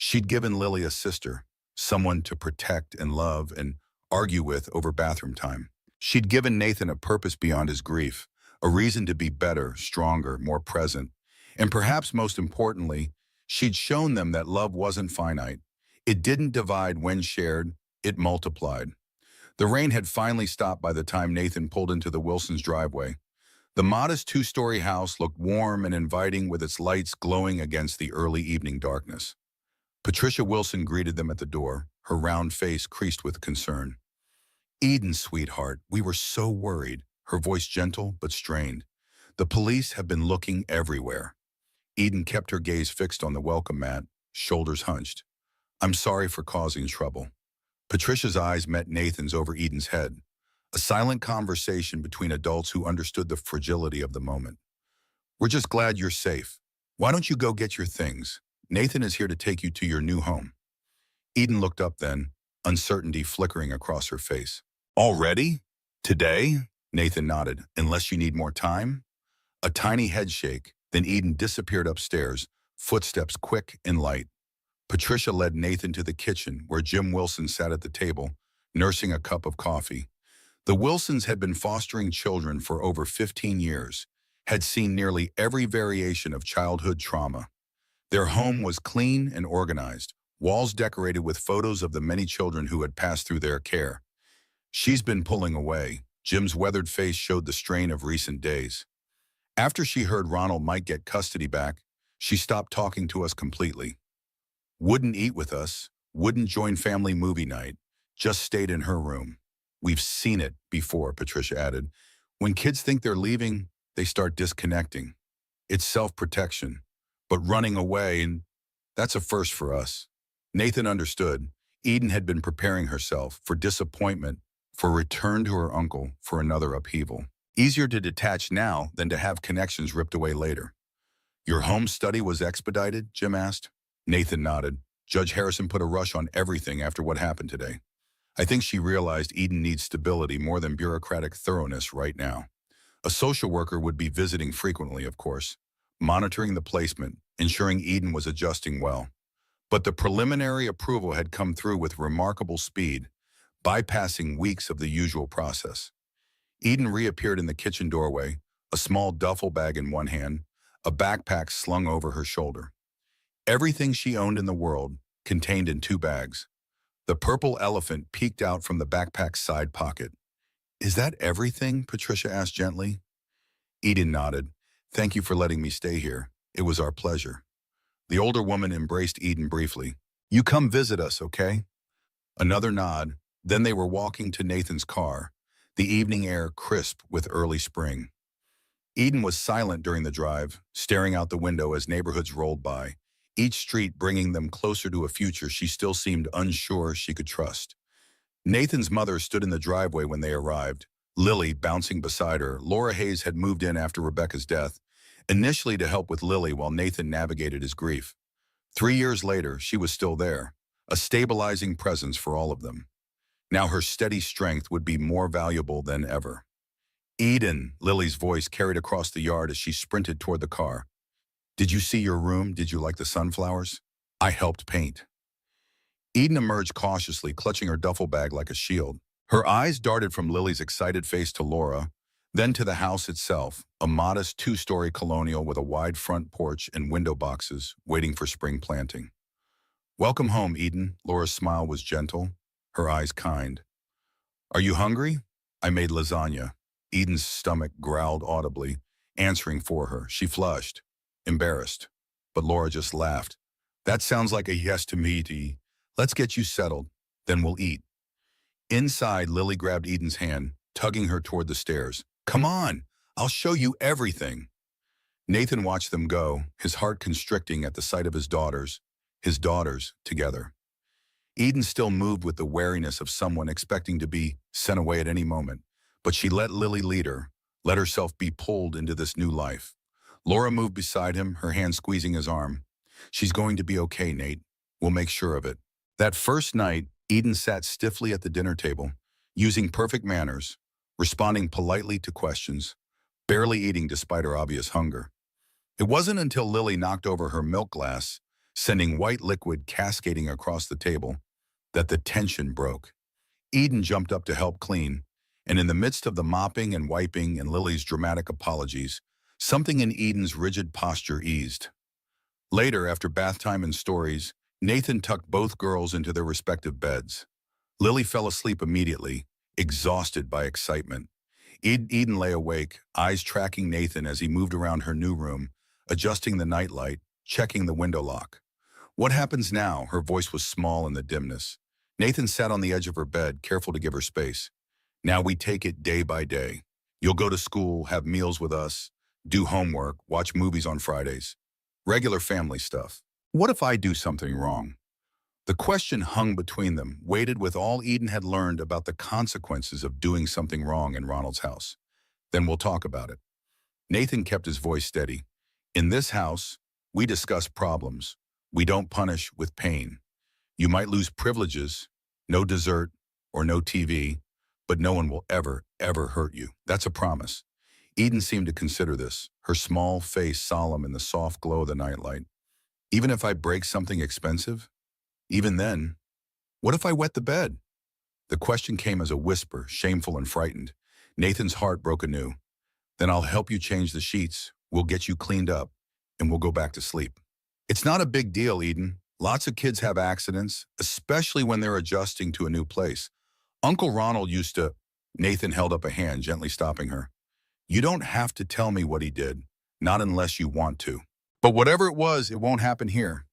A: She'd given Lily a sister, someone to protect and love and argue with over bathroom time. She'd given Nathan a purpose beyond his grief, a reason to be better, stronger, more present. And perhaps most importantly, she'd shown them that love wasn't finite. It didn't divide when shared, it multiplied. The rain had finally stopped by the time Nathan pulled into the Wilsons' driveway. The modest two-story house looked warm and inviting with its lights glowing against the early evening darkness. Patricia Wilson greeted them at the door, her round face creased with concern. "Eden, sweetheart, we were so worried," her voice gentle but strained. "The police have been looking everywhere." Eden kept her gaze fixed on the welcome mat, shoulders hunched. "I'm sorry for causing trouble." Patricia's eyes met Nathan's over Eden's head, a silent conversation between adults who understood the fragility of the moment. "We're just glad you're safe. Why don't you go get your things? Nathan is here to take you to your new home." Eden looked up then, uncertainty flickering across her face. "Already? Today?" Nathan nodded. "Unless you need more time?" A tiny headshake, then Eden disappeared upstairs, footsteps quick and light. Patricia led Nathan to the kitchen where Jim Wilson sat at the table, nursing a cup of coffee. The Wilsons had been fostering children for over 15 years, had seen nearly every variation of childhood trauma. Their home was clean and organized, walls decorated with photos of the many children who had passed through their care. "She's been pulling away." Jim's weathered face showed the strain of recent days. "After she heard Ronald might get custody back, she stopped talking to us completely. Wouldn't eat with us, wouldn't join family movie night, just stayed in her room." "We've seen it before," Patricia added. "When kids think they're leaving, they start disconnecting. It's self-protection. But running away, and that's a first for us." Nathan understood. Eden had been preparing herself for disappointment, for return to her uncle, for another upheaval. Easier to detach now than to have connections ripped away later. "Your home study was expedited?" Jim asked. Nathan nodded. "Judge Harrison put a rush on everything after what happened today. I think she realized Eden needs stability more than bureaucratic thoroughness right now. A social worker would be visiting frequently, of course, monitoring the placement, ensuring Eden was adjusting well. But the preliminary approval had come through with remarkable speed, bypassing weeks of the usual process." Eden reappeared in the kitchen doorway, a small duffel bag in one hand, a backpack slung over her shoulder. Everything she owned in the world, contained in 2 bags. The purple elephant peeked out from the backpack's side pocket. "Is that everything?" Patricia asked gently. Eden nodded. "Thank you for letting me stay here. It was our pleasure." The older woman embraced Eden briefly. "You come visit us, okay?" Another nod, then they were walking to Nathan's car, the evening air crisp with early spring. Eden was silent during the drive, staring out the window as neighborhoods rolled by, each street bringing them closer to a future she still seemed unsure she could trust. Nathan's mother stood in the driveway when they arrived, Lily bouncing beside her. Laura Hayes had moved in after Rebecca's death, initially to help with Lily while Nathan navigated his grief. 3 years later, she was still there, a stabilizing presence for all of them. Now her steady strength would be more valuable than ever. "Eden," Lily's voice carried across the yard as she sprinted toward the car. "Did you see your room? Did you like the sunflowers? I helped paint." Eden emerged cautiously, clutching her duffel bag like a shield. Her eyes darted from Lily's excited face to Laura, then to the house itself, a modest 2-story colonial with a wide front porch and window boxes waiting for spring planting. "Welcome home, Eden." Laura's smile was gentle, her eyes kind. "Are you hungry? I made lasagna." Eden's stomach growled audibly, answering for her. She flushed, embarrassed. But Laura just laughed. "That sounds like a yes to me, Dee. Let's get you settled, then we'll eat." Inside, Lily grabbed Eden's hand, tugging her toward the stairs. "Come on, I'll show you everything." Nathan watched them go, his heart constricting at the sight of his daughters, together. Eden still moved with the wariness of someone expecting to be sent away at any moment, but she let Lily lead her, let herself be pulled into this new life. Laura moved beside him, her hand squeezing his arm. "She's going to be okay, Nate. We'll make sure of it." That first night, Eden sat stiffly at the dinner table, using perfect manners, responding politely to questions, barely eating despite her obvious hunger. It wasn't until Lily knocked over her milk glass, sending white liquid cascading across the table, that the tension broke. Eden jumped up to help clean, and in the midst of the mopping and wiping and Lily's dramatic apologies, something in Eden's rigid posture eased. Later, after bath time and stories, Nathan tucked both girls into their respective beds. Lily fell asleep immediately, exhausted by excitement. Eden lay awake, eyes tracking Nathan as he moved around her new room, adjusting the nightlight, checking the window lock. "What happens now?" Her voice was small in the dimness. Nathan sat on the edge of her bed, careful to give her space. "Now we take it day by day. You'll go to school, have meals with us, do homework, watch movies on Fridays. Regular family stuff. What if I do something wrong?" The question hung between them, weighted with all Eden had learned about the consequences of doing something wrong in Ronald's house. "Then we'll talk about it." Nathan kept his voice steady. "In this house, we discuss problems. We don't punish with pain. You might lose privileges, no dessert or no TV, but no one will ever, ever hurt you. That's a promise." Eden seemed to consider this, her small face solemn in the soft glow of the nightlight. "Even if I break something expensive? Even then? What if I wet the bed?" The question came as a whisper, shameful and frightened. Nathan's heart broke anew. "Then I'll help you change the sheets. We'll get you cleaned up, and we'll go back to sleep." "It's not a big deal, Eden. Lots of kids have accidents, especially when they're adjusting to a new place. Uncle Ronald used to—" Nathan held up a hand, gently stopping her. "You don't have to tell me what he did, not unless you want to. But whatever it was, it won't happen here."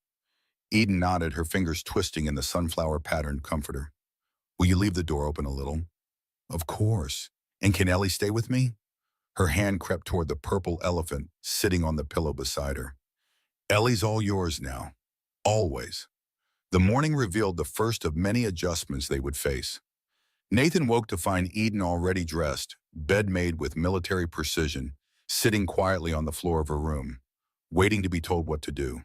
A: Eden nodded, her fingers twisting in the sunflower-patterned comforter. "Will you leave the door open a little?" "Of course. And can Ellie stay with me?" Her hand crept toward the purple elephant sitting on the pillow beside her. "Ellie's all yours now. Always." The morning revealed the first of many adjustments they would face. Nathan woke to find Eden already dressed, bed made with military precision, sitting quietly on the floor of her room, waiting to be told what to do.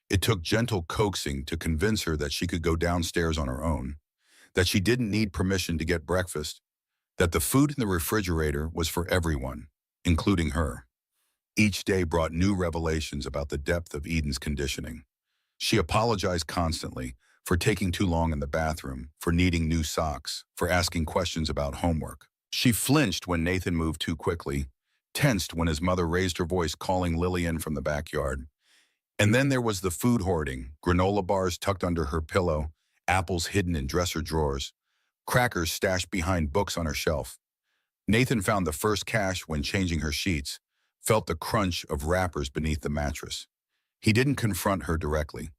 A: It took gentle coaxing to convince her that she could go downstairs on her own, that she didn't need permission to get breakfast, that the food in the refrigerator was for everyone, including her. Each day brought new revelations about the depth of Eden's conditioning. She apologized constantly for taking too long in the bathroom, for needing new socks, for asking questions about homework. She flinched when Nathan moved too quickly, tensed when his mother raised her voice calling Lily in from the backyard. And then there was the food hoarding, granola bars tucked under her pillow, apples hidden in dresser drawers, crackers stashed behind books on her shelf. Nathan found the first cache when changing her sheets, felt the crunch of wrappers beneath the mattress. He didn't confront her directly.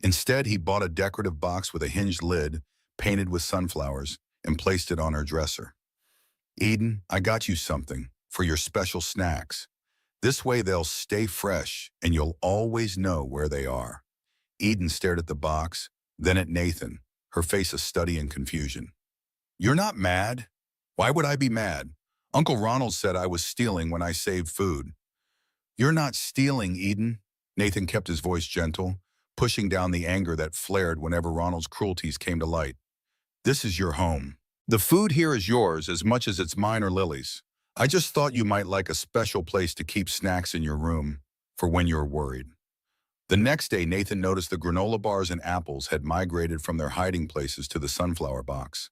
A: Instead, he bought a decorative box with a hinged lid, painted with sunflowers, and placed it on her dresser. "Eden, I got you something for your special snacks. This way they'll stay fresh, and you'll always know where they are." Eden stared at the box, then at Nathan, her face a study in confusion. "You're not mad?" "Why would I be mad? Uncle Ronald said I was stealing when I saved food." "You're not stealing, Eden." Nathan kept his voice gentle, pushing down the anger that flared whenever Ronald's cruelties came to light. "This is your home. The food here is yours as much as it's mine or Lily's. I just thought you might like a special place to keep snacks in your room for when you're worried." The next day, Nathan noticed the granola bars and apples had migrated from their hiding places to the sunflower box.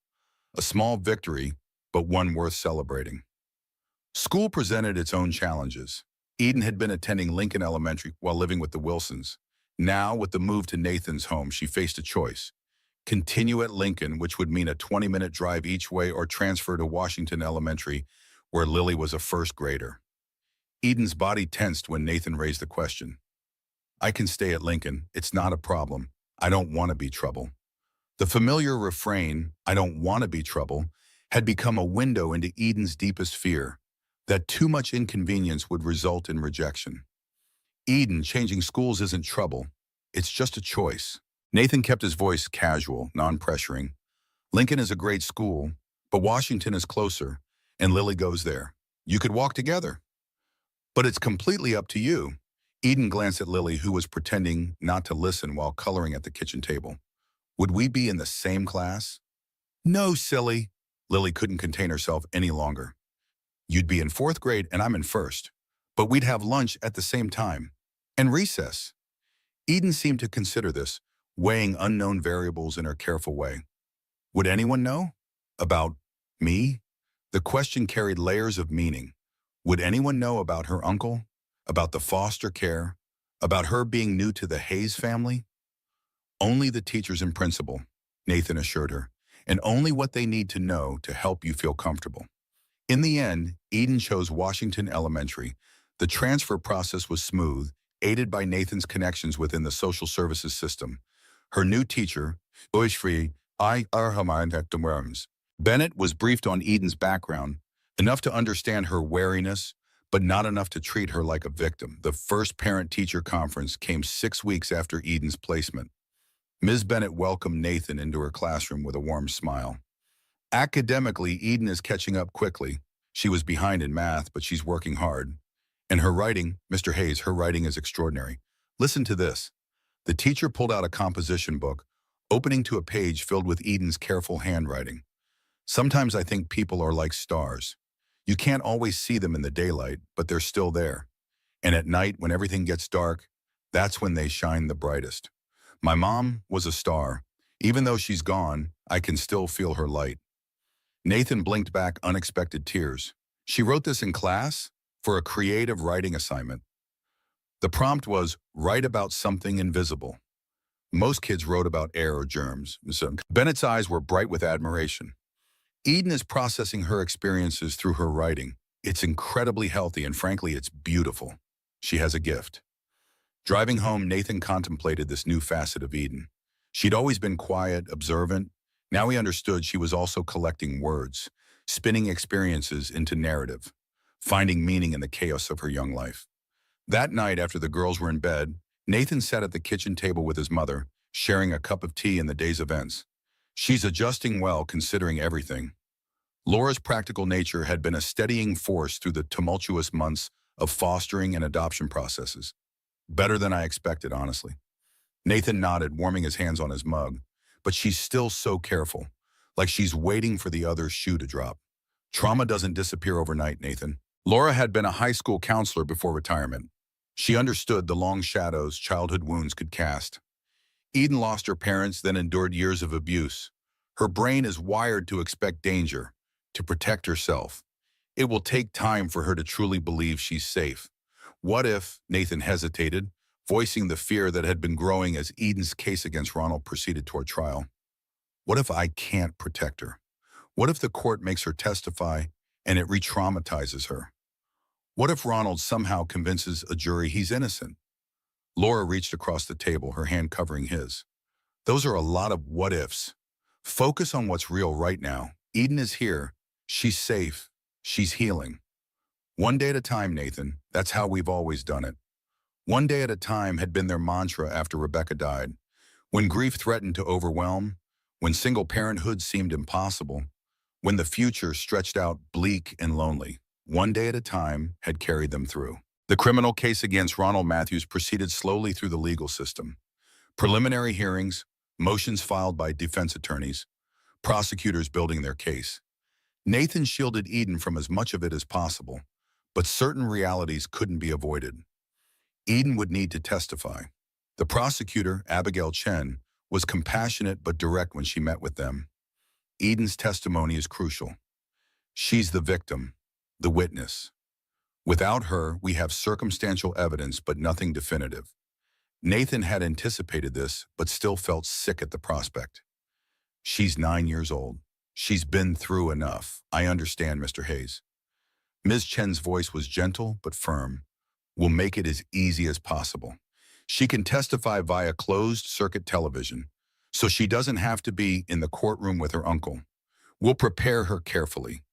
A: A small victory, but one worth celebrating. School presented its own challenges. Eden had been attending Lincoln Elementary while living with the Wilsons. Now, with the move to Nathan's home, she faced a choice. Continue at Lincoln, which would mean a 20-minute drive each way, or transfer to Washington Elementary, where Lily was a first grader. Eden's body tensed when Nathan raised the question. "I can stay at Lincoln. It's not a problem. I don't want to be trouble." The familiar refrain, "I don't want to be trouble," had become a window into Eden's deepest fear, that too much inconvenience would result in rejection. "Eden, changing schools isn't trouble. It's just a choice." Nathan kept his voice casual, non-pressuring. "Lincoln is a great school, but Washington is closer, and Lily goes there. You could walk together. But it's completely up to you." Eden glanced at Lily, who was pretending not to listen while coloring at the kitchen table. "Would we be in the same class?" "No, silly." Lily couldn't contain herself any longer. "You'd be in fourth grade and I'm in first, but we'd have lunch at the same time. And recess." Eden seemed to consider this, weighing unknown variables in her careful way. Would anyone know? About me? The question carried layers of meaning. Would anyone know about her uncle? About the foster care? About her being new to the Hayes family? Only the teachers and principal, Nathan assured her, and only what they need to know to help you feel comfortable. In the end, Eden chose Washington Elementary. The transfer process was smooth, aided by Nathan's connections within the social services system. Her new teacher, Oishri I. Worms. Bennett was briefed on Eden's background, enough to understand her wariness, but not enough to treat her like a victim. The first parent-teacher conference came 6 weeks after Eden's placement. Ms. Bennett welcomed Nathan into her classroom with a warm smile. Academically, Eden is catching up quickly. She was behind in math, but she's working hard. And her writing, Mr. Hayes, her writing is extraordinary. Listen to this. The teacher pulled out a composition book, opening to a page filled with Eden's careful handwriting. Sometimes I think people are like stars. You can't always see them in the daylight, but they're still there. And at night, when everything gets dark, that's when they shine the brightest. My mom was a star. Even though she's gone, I can still feel her light. Nathan blinked back unexpected tears. She wrote this in class for a creative writing assignment. The prompt was, write about something invisible. Most kids wrote about air or germs. Bennett's eyes were bright with admiration. Eden is processing her experiences through her writing. It's incredibly healthy and frankly, it's beautiful. She has a gift. Driving home, Nathan contemplated this new facet of Eden. She'd always been quiet, observant. Now he understood she was also collecting words, spinning experiences into narrative, finding meaning in the chaos of her young life. That night, after the girls were in bed, Nathan sat at the kitchen table with his mother, sharing a cup of tea in the day's events. She's adjusting well, considering everything. Laura's practical nature had been a steadying force through the tumultuous months of fostering and adoption processes. Better than I expected, honestly. Nathan nodded, warming his hands on his mug. But she's still so careful, like she's waiting for the other shoe to drop. Trauma doesn't disappear overnight, Nathan. Laura had been a high school counselor before retirement. She understood the long shadows childhood wounds could cast. Eden lost her parents, then endured years of abuse. Her brain is wired to expect danger, to protect herself. It will take time for her to truly believe she's safe. What if, Nathan hesitated, voicing the fear that had been growing as Eden's case against Ronald proceeded toward trial. What if I can't protect her? What if the court makes her testify and it re-traumatizes her? What if Ronald somehow convinces a jury he's innocent? Laura reached across the table, her hand covering his. Those are a lot of what-ifs. Focus on what's real right now. Eden is here. She's safe. She's healing. One day at a time, Nathan. That's how we've always done it. One day at a time had been their mantra after Rebecca died. When grief threatened to overwhelm, when single parenthood seemed impossible, when the future stretched out bleak and lonely, one day at a time had carried them through. The criminal case against Ronald Matthews proceeded slowly through the legal system. Preliminary hearings, motions filed by defense attorneys, prosecutors building their case. Nathan shielded Eden from as much of it as possible, but certain realities couldn't be avoided. Eden would need to testify. The prosecutor, Abigail Chen, was compassionate but direct when she met with them. Eden's testimony is crucial. She's the victim, the witness. Without her, we have circumstantial evidence but nothing definitive. Nathan had anticipated this but still felt sick at the prospect. She's 9 years old. She's been through enough. I understand, Mr. Hayes. Ms. Chen's voice was gentle but firm. We'll make it as easy as possible. She can testify via closed-circuit television, so she doesn't have to be in the courtroom with her uncle. We'll prepare her carefully,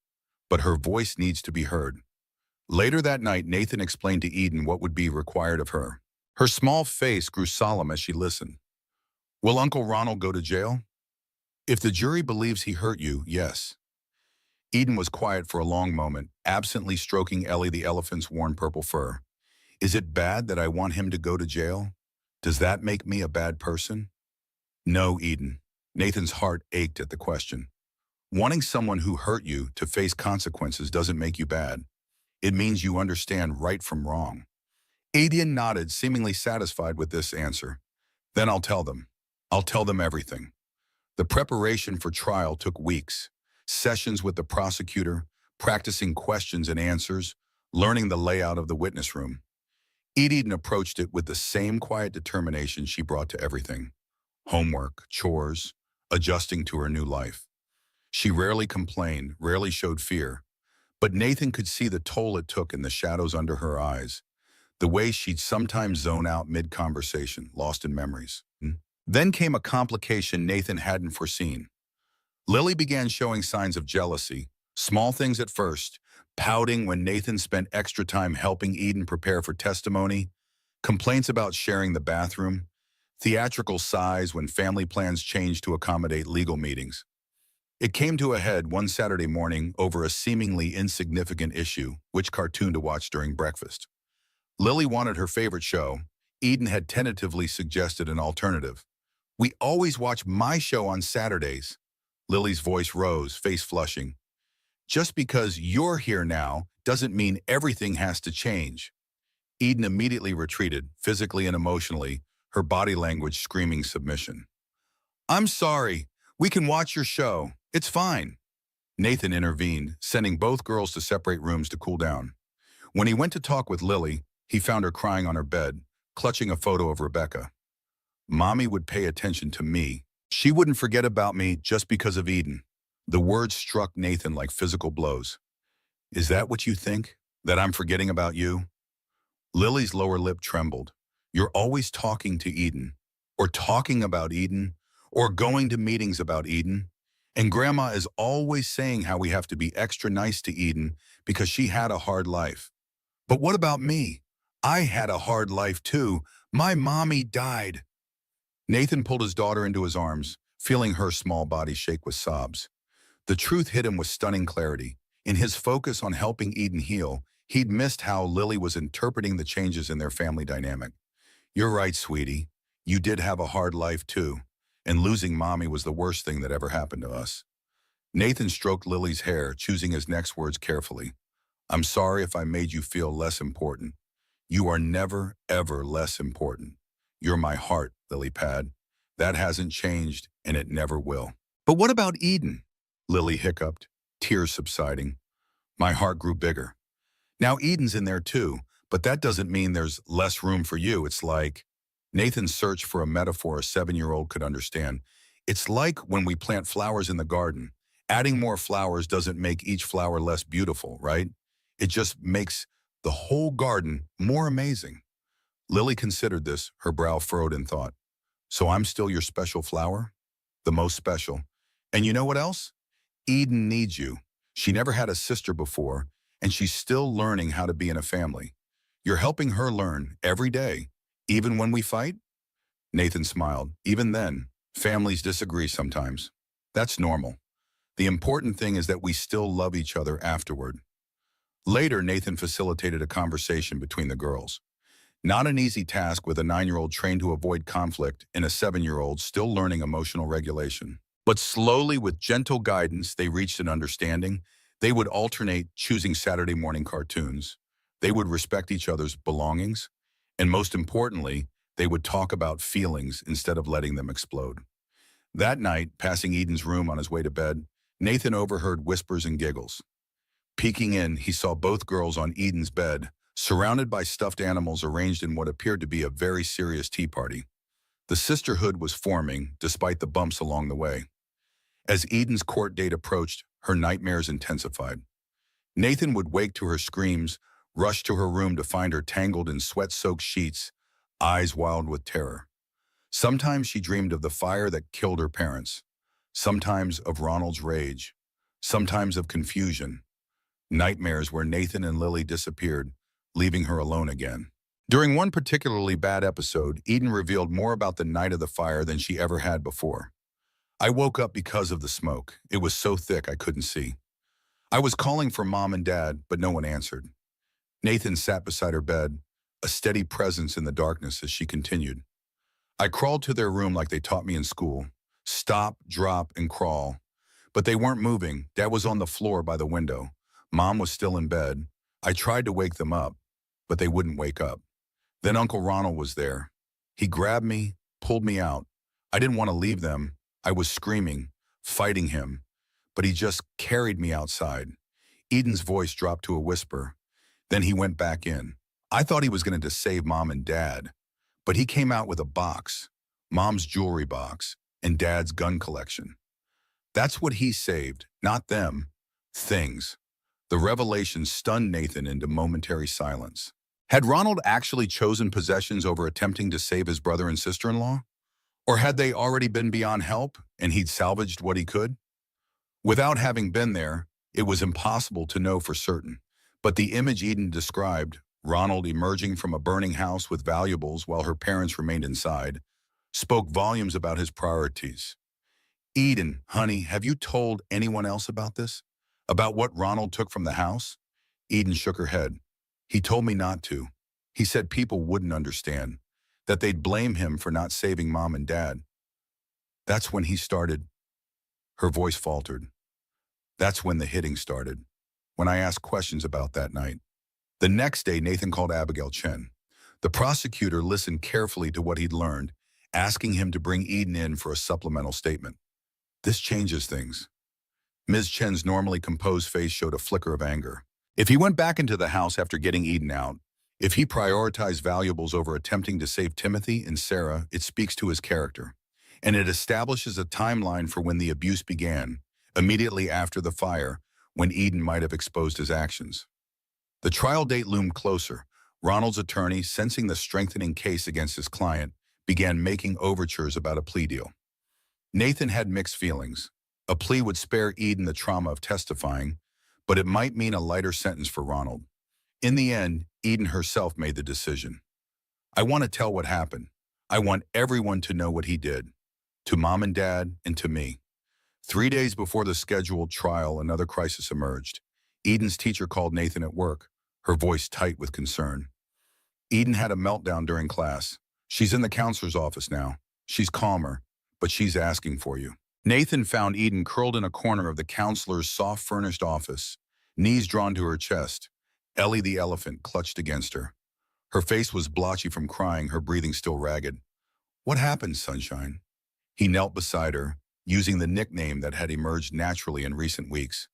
A: but her voice needs to be heard. Later that night, Nathan explained to Eden what would be required of her. Her small face grew solemn as she listened. Will Uncle Ronald go to jail? If the jury believes he hurt you, yes. Eden was quiet for a long moment, absently stroking Ellie the elephant's worn purple fur. Is it bad that I want him to go to jail? Does that make me a bad person? No, Eden. Nathan's heart ached at the question. Wanting someone who hurt you to face consequences doesn't make you bad. It means you understand right from wrong. Eden nodded, seemingly satisfied with this answer. Then I'll tell them. I'll tell them everything. The preparation for trial took weeks. Sessions with the prosecutor, practicing questions and answers, learning the layout of the witness room. Eden approached it with the same quiet determination she brought to everything. Homework, chores, adjusting to her new life. She rarely complained, rarely showed fear. But Nathan could see the toll it took in the shadows under her eyes, the way she'd sometimes zone out mid-conversation, lost in memories. Then came a complication Nathan hadn't foreseen. Lily began showing signs of jealousy, small things at first, pouting when Nathan spent extra time helping Eden prepare for testimony, complaints about sharing the bathroom, theatrical sighs when family plans changed to accommodate legal meetings. It came to a head one Saturday morning over a seemingly insignificant issue, which cartoon to watch during breakfast. Lily wanted her favorite show. Eden had tentatively suggested an alternative. "We always watch my show on Saturdays." Lily's voice rose, face flushing. "Just because you're here now doesn't mean everything has to change." Eden immediately retreated, physically and emotionally, her body language screaming submission. "I'm sorry. We can watch your show. It's fine." Nathan intervened, sending both girls to separate rooms to cool down. When he went to talk with Lily, he found her crying on her bed, clutching a photo of Rebecca. "Mommy would pay attention to me. She wouldn't forget about me just because of Eden." The words struck Nathan like physical blows. "Is that what you think? That I'm forgetting about you?" Lily's lower lip trembled. "You're always talking to Eden, or talking about Eden, or going to meetings about Eden. And Grandma is always saying how we have to be extra nice to Eden because she had a hard life. But what about me? I had a hard life too. My mommy died." Nathan pulled his daughter into his arms, feeling her small body shake with sobs. The truth hit him with stunning clarity. In his focus on helping Eden heal, he'd missed how Lily was interpreting the changes in their family dynamic. "You're right, sweetie. You did have a hard life too. And losing Mommy was the worst thing that ever happened to us." Nathan stroked Lily's hair, choosing his next words carefully. "I'm sorry if I made you feel less important. You are never, ever less important. You're my heart, Lily Pad. That hasn't changed, and it never will." "But what about Eden?" Lily hiccuped, tears subsiding. My heart grew bigger. "Now Eden's in there too, but that doesn't mean there's less room for you. It's like—" Nathan searched for a metaphor a 7-year-old could understand. "It's like when we plant flowers in the garden. Adding more flowers doesn't make each flower less beautiful, right? It just makes the whole garden more amazing." Lily considered this, her brow furrowed in thought. "So I'm still your special flower? The most special. And you know what else? Eden needs you. She never had a sister before, and she's still learning how to be in a family. You're helping her learn every day, even when we fight?" Nathan smiled. "Even then, families disagree sometimes. That's normal. The important thing is that we still love each other afterward." Later, Nathan facilitated a conversation between the girls. Not an easy task with a 9-year-old trained to avoid conflict and a 7-year-old still learning emotional regulation. But slowly, with gentle guidance, they reached an understanding. They would alternate choosing Saturday morning cartoons. They would respect each other's belongings. And most importantly, they would talk about feelings instead of letting them explode. That night, passing Eden's room on his way to bed, Nathan overheard whispers and giggles. Peeking in, he saw both girls on Eden's bed, surrounded by stuffed animals arranged in what appeared to be a very serious tea party. The sisterhood was forming, despite the bumps along the way. As Eden's court date approached, her nightmares intensified. Nathan would wake to her screams, rush to her room to find her tangled in sweat-soaked sheets, eyes wild with terror. Sometimes she dreamed of the fire that killed her parents, sometimes of Ronald's rage, sometimes of confusion. Nightmares where Nathan and Lily disappeared, leaving her alone again. During one particularly bad episode, Eden revealed more about the night of the fire than she ever had before. "I woke up because of the smoke. It was so thick I couldn't see. I was calling for Mom and Dad, but no one answered." Nathan sat beside her bed, a steady presence in the darkness as she continued. "I crawled to their room like they taught me in school. Stop, drop, and crawl. But they weren't moving. Dad was on the floor by the window. Mom was still in bed. I tried to wake them up, but they wouldn't wake up. Then Uncle Ronald was there. He grabbed me, pulled me out. I didn't want to leave them. I was screaming, fighting him, but he just carried me outside. Eden's voice dropped to a whisper. Then he went back in. I thought he was going to save Mom and Dad, but he came out with a box, Mom's jewelry box, and Dad's gun collection. That's what he saved, not them. Things. The revelation stunned Nathan into momentary silence. Had Ronald actually chosen possessions over attempting to save his brother and sister-in-law? Or had they already been beyond help and he'd salvaged what he could? Without having been there, it was impossible to know for certain. But the image Eden described, Ronald emerging from a burning house with valuables while her parents remained inside, spoke volumes about his priorities. Eden, honey, have you told anyone else about this? About what Ronald took from the house? Eden shook her head. He told me not to. He said people wouldn't understand, that they'd blame him for not saving Mom and Dad. That's when he started. Her voice faltered. That's when the hitting started, when I asked questions about that night. The next day, Nathan called Abigail Chen. The prosecutor listened carefully to what he'd learned, asking him to bring Eden in for a supplemental statement. This changes things. Ms. Chen's normally composed face showed a flicker of anger. If he went back into the house after getting Eden out, if he prioritized valuables over attempting to save Timothy and Sarah, it speaks to his character. And it establishes a timeline for when the abuse began, immediately after the fire, when Eden might have exposed his actions. The trial date loomed closer. Ronald's attorney, sensing the strengthening case against his client, began making overtures about a plea deal. Nathan had mixed feelings. A plea would spare Eden the trauma of testifying, but it might mean a lighter sentence for Ronald. In the end, Eden herself made the decision. I want to tell what happened. I want everyone to know what he did. To Mom and Dad, and to me. 3 days before the scheduled trial, another crisis emerged. Eden's teacher called Nathan at work, her voice tight with concern. Eden had a meltdown during class. She's in the counselor's office now. She's calmer, but she's asking for you. Nathan found Eden curled in a corner of the counselor's soft-furnished office, knees drawn to her chest. Ellie the elephant clutched against her. Her face was blotchy from crying, her breathing still ragged. What happened, Sunshine? He knelt beside her, using the nickname that had emerged naturally in recent weeks.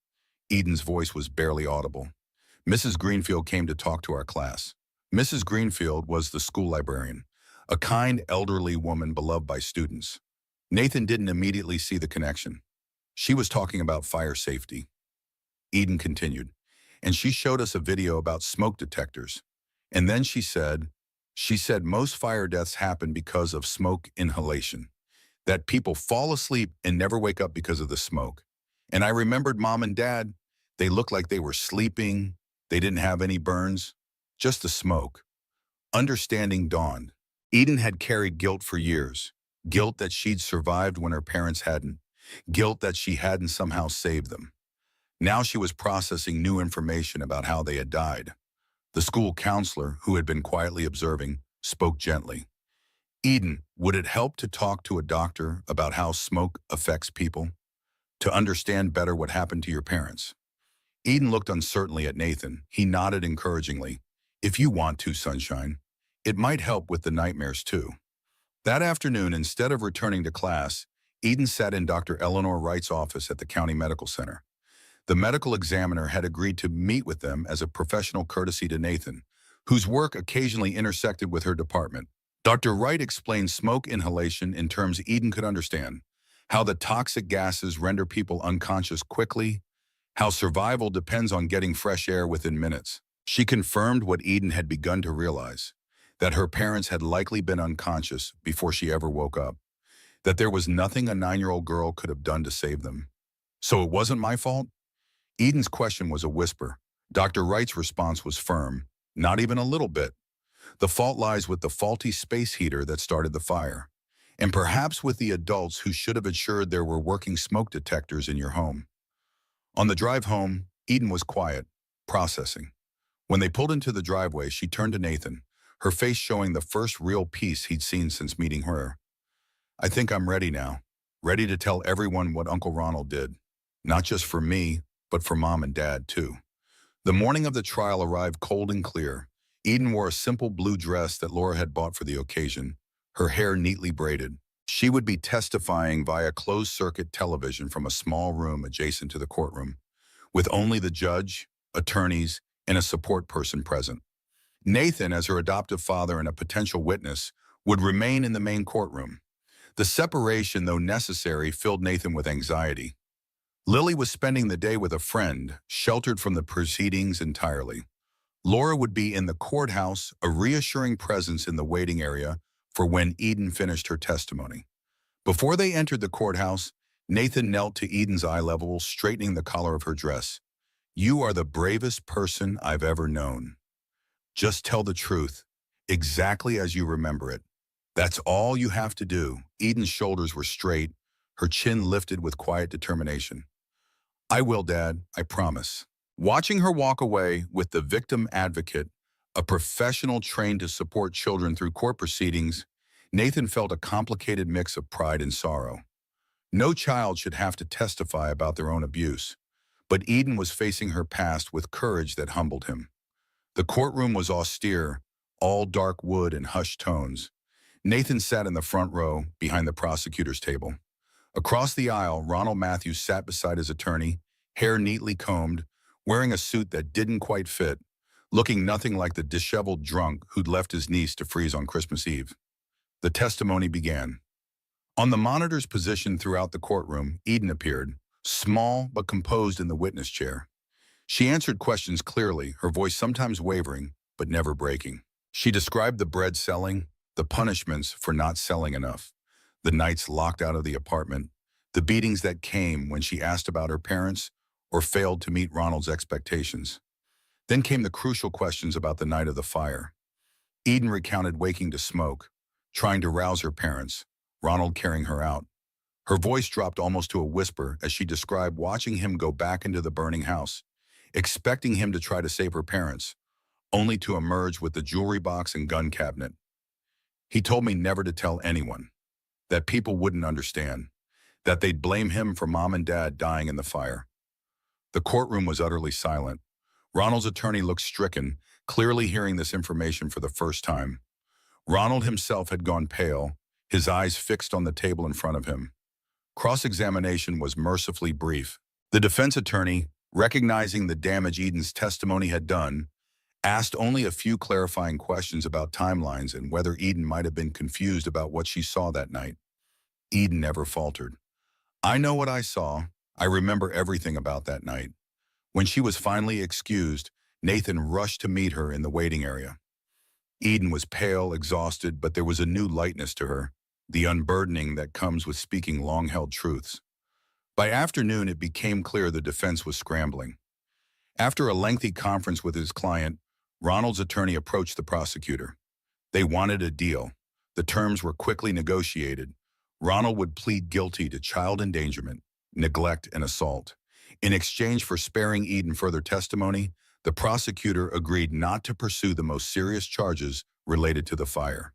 A: Eden's voice was barely audible. Mrs. Greenfield came to talk to our class. Mrs. Greenfield was the school librarian, a kind, elderly woman beloved by students. Nathan didn't immediately see the connection. She was talking about fire safety. Eden continued, and she showed us a video about smoke detectors. And then she said most fire deaths happen because of smoke inhalation, that people fall asleep and never wake up because of the smoke. And I remembered Mom and Dad. They looked like they were sleeping. They didn't have any burns, just the smoke. Understanding dawned. Eden had carried guilt for years. Guilt that she'd survived when her parents hadn't. Guilt that she hadn't somehow saved them. Now she was processing new information about how they had died. The school counselor, who had been quietly observing, spoke gently. Eden, would it help to talk to a doctor about how smoke affects people? To understand better what happened to your parents? Eden looked uncertainly at Nathan. He nodded encouragingly. If you want to, Sunshine. It might help with the nightmares too. That afternoon, instead of returning to class, Eden sat in Dr. Eleanor Wright's office at the county medical center. The medical examiner had agreed to meet with them as a professional courtesy to Nathan, whose work occasionally intersected with her department. Dr. Wright explained smoke inhalation in terms Eden could understand, how the toxic gases render people unconscious quickly, how survival depends on getting fresh air within minutes. She confirmed what Eden had begun to realize, that her parents had likely been unconscious before she ever woke up, that there was nothing a 9-year-old girl could have done to save them. So it wasn't my fault? Eden's question was a whisper. Dr. Wright's response was firm, not even a little bit. The fault lies with the faulty space heater that started the fire, and perhaps with the adults who should have ensured there were working smoke detectors in your home. On the drive home, Eden was quiet, processing. When they pulled into the driveway, she turned to Nathan, her face showing the first real peace he'd seen since meeting her. I think I'm ready now, ready to tell everyone what Uncle Ronald did, not just for me, but for Mom and Dad too. The morning of the trial arrived cold and clear. Eden wore a simple blue dress that Laura had bought for the occasion, her hair neatly braided. She would be testifying via closed-circuit television from a small room adjacent to the courtroom, with only the judge, attorneys, and a support person present. Nathan, as her adoptive father and a potential witness, would remain in the main courtroom. The separation, though necessary, filled Nathan with anxiety. Lily was spending the day with a friend, sheltered from the proceedings entirely. Laura would be in the courthouse, a reassuring presence in the waiting area for when Eden finished her testimony. Before they entered the courthouse, Nathan knelt to Eden's eye level, straightening the collar of her dress. "You are the bravest person I've ever known. Just tell the truth, exactly as you remember it. That's all you have to do." Eden's shoulders were straight, her chin lifted with quiet determination. "I will, Dad, I promise." Watching her walk away with the victim advocate, a professional trained to support children through court proceedings, Nathan felt a complicated mix of pride and sorrow. No child should have to testify about their own abuse, but Eden was facing her past with courage that humbled him. The courtroom was austere, all dark wood and hushed tones. Nathan sat in the front row, behind the prosecutor's table. Across the aisle, Ronald Matthews sat beside his attorney, hair neatly combed, wearing a suit that didn't quite fit, looking nothing like the disheveled drunk who'd left his niece to freeze on Christmas Eve. The testimony began. On the monitors positioned throughout the courtroom, Eden appeared, small but composed in the witness chair. She answered questions clearly, her voice sometimes wavering, but never breaking. She described the bread selling, the punishments for not selling enough, the nights locked out of the apartment, the beatings that came when she asked about her parents or failed to meet Ronald's expectations. Then came the crucial questions about the night of the fire. Eden recounted waking to smoke, trying to rouse her parents, Ronald carrying her out. Her voice dropped almost to a whisper as she described watching him go back into the burning house, expecting him to try to save her parents, only to emerge with the jewelry box and gun cabinet. "He told me never to tell anyone, that people wouldn't understand, that they'd blame him for Mom and Dad dying in the fire." The courtroom was utterly silent. Ronald's attorney looked stricken, clearly hearing this information for the first time. Ronald himself had gone pale, his eyes fixed on the table in front of him. Cross-examination was mercifully brief. The defense attorney, recognizing the damage Eden's testimony had done, asked only a few clarifying questions about timelines and whether Eden might have been confused about what she saw that night. Eden never faltered. "I know what I saw. I remember everything about that night." When she was finally excused, Nathan rushed to meet her in the waiting area. Eden was pale, exhausted, but there was a new lightness to her, the unburdening that comes with speaking long-held truths. By afternoon, it became clear the defense was scrambling. After a lengthy conference with his client, Ronald's attorney approached the prosecutor. They wanted a deal. The terms were quickly negotiated. Ronald would plead guilty to child endangerment, neglect, and assault. In exchange for sparing Eden further testimony, the prosecutor agreed not to pursue the most serious charges related to the fire.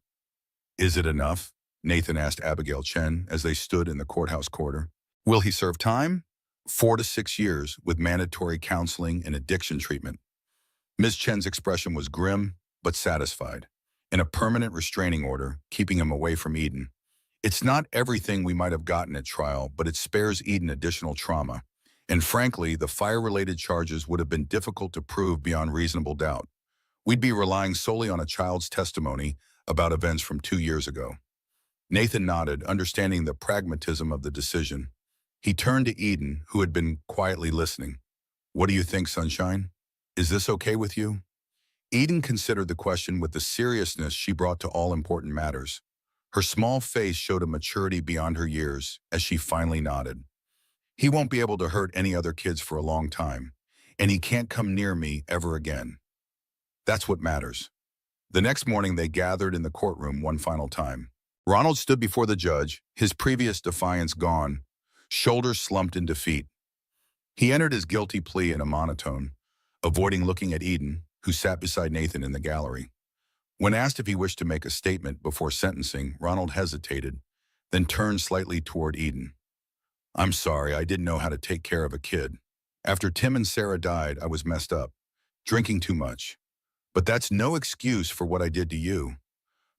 A: "Is it enough?" Nathan asked Abigail Chen as they stood in the courthouse corridor. "Will he serve time?" 4 to 6 years with mandatory counseling and addiction treatment. Ms. Chen's expression was grim but satisfied. "In a permanent restraining order, keeping him away from Eden. It's not everything we might have gotten at trial, but it spares Eden additional trauma. And frankly, the fire-related charges would have been difficult to prove beyond reasonable doubt. We'd be relying solely on a child's testimony about events from 2 years ago." Nathan nodded, understanding the pragmatism of the decision. He turned to Eden, who had been quietly listening. "What do you think, Sunshine? Is this okay with you?" Eden considered the question with the seriousness she brought to all important matters. Her small face showed a maturity beyond her years as she finally nodded. "He won't be able to hurt any other kids for a long time, and he can't come near me ever again. That's what matters." The next morning, they gathered in the courtroom one final time. Ronald stood before the judge, his previous defiance gone, shoulders slumped in defeat. He entered his guilty plea in a monotone, avoiding looking at Eden, who sat beside Nathan in the gallery. When asked if he wished to make a statement before sentencing, Ronald hesitated, then turned slightly toward Eden. "I'm sorry, I didn't know how to take care of a kid. After Tim and Sarah died, I was messed up, drinking too much. But that's no excuse for what I did to you."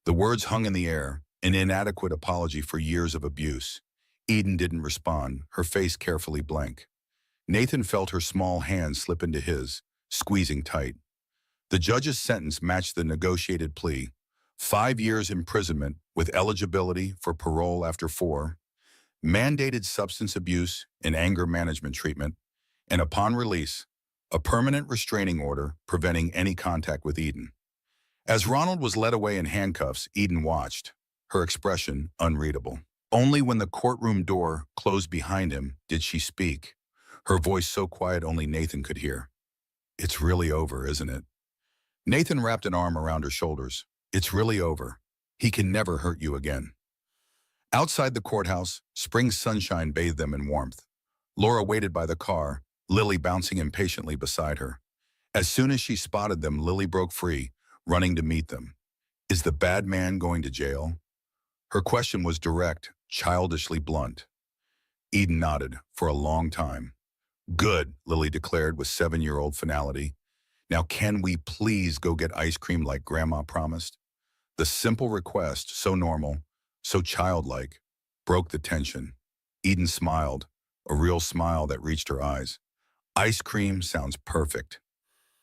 A: The words hung in the air, an inadequate apology for years of abuse. Eden didn't respond, her face carefully blank. Nathan felt her small hand slip into his, squeezing tight. The judge's sentence matched the negotiated plea: 5 years imprisonment with eligibility for parole after 4, mandated substance abuse and anger management treatment, and upon release, a permanent restraining order preventing any contact with Eden. As Ronald was led away in handcuffs, Eden watched, her expression unreadable. Only when the courtroom door closed behind him did she speak, her voice so quiet only Nathan could hear. "It's really over, isn't it?" Nathan wrapped an arm around her shoulders. "It's really over. He can never hurt you again." Outside the courthouse, spring sunshine bathed them in warmth. Laura waited by the car, Lily bouncing impatiently beside her. As soon as she spotted them, Lily broke free, running to meet them. "Is the bad man going to jail?" Her question was direct, childishly blunt. Eden nodded for a long time. "Good," Lily declared with 7-year-old finality. "Now can we please go get ice cream like Grandma promised?" The simple request, so normal, so childlike, broke the tension. Eden smiled, a real smile that reached her eyes. "Ice cream sounds perfect."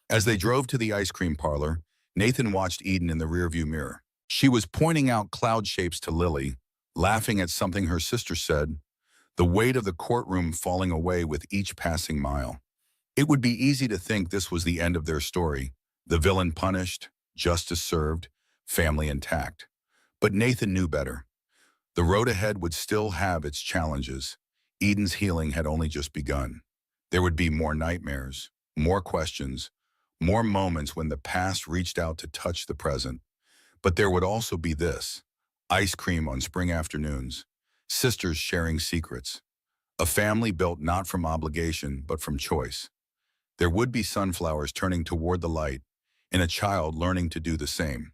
A: As they drove to the ice cream parlor, Nathan watched Eden in the rearview mirror. She was pointing out cloud shapes to Lily, laughing at something her sister said, the weight of the courtroom falling away with each passing mile. It would be easy to think this was the end of their story, the villain punished, justice served, family intact. But Nathan knew better. The road ahead would still have its challenges. Eden's healing had only just begun. There would be more nightmares, more questions, more moments when the past reached out to touch the present. But there would also be this: ice cream on spring afternoons, sisters sharing secrets, a family built not from obligation but from choice. There would be sunflowers turning toward the light, and a child learning to do the same.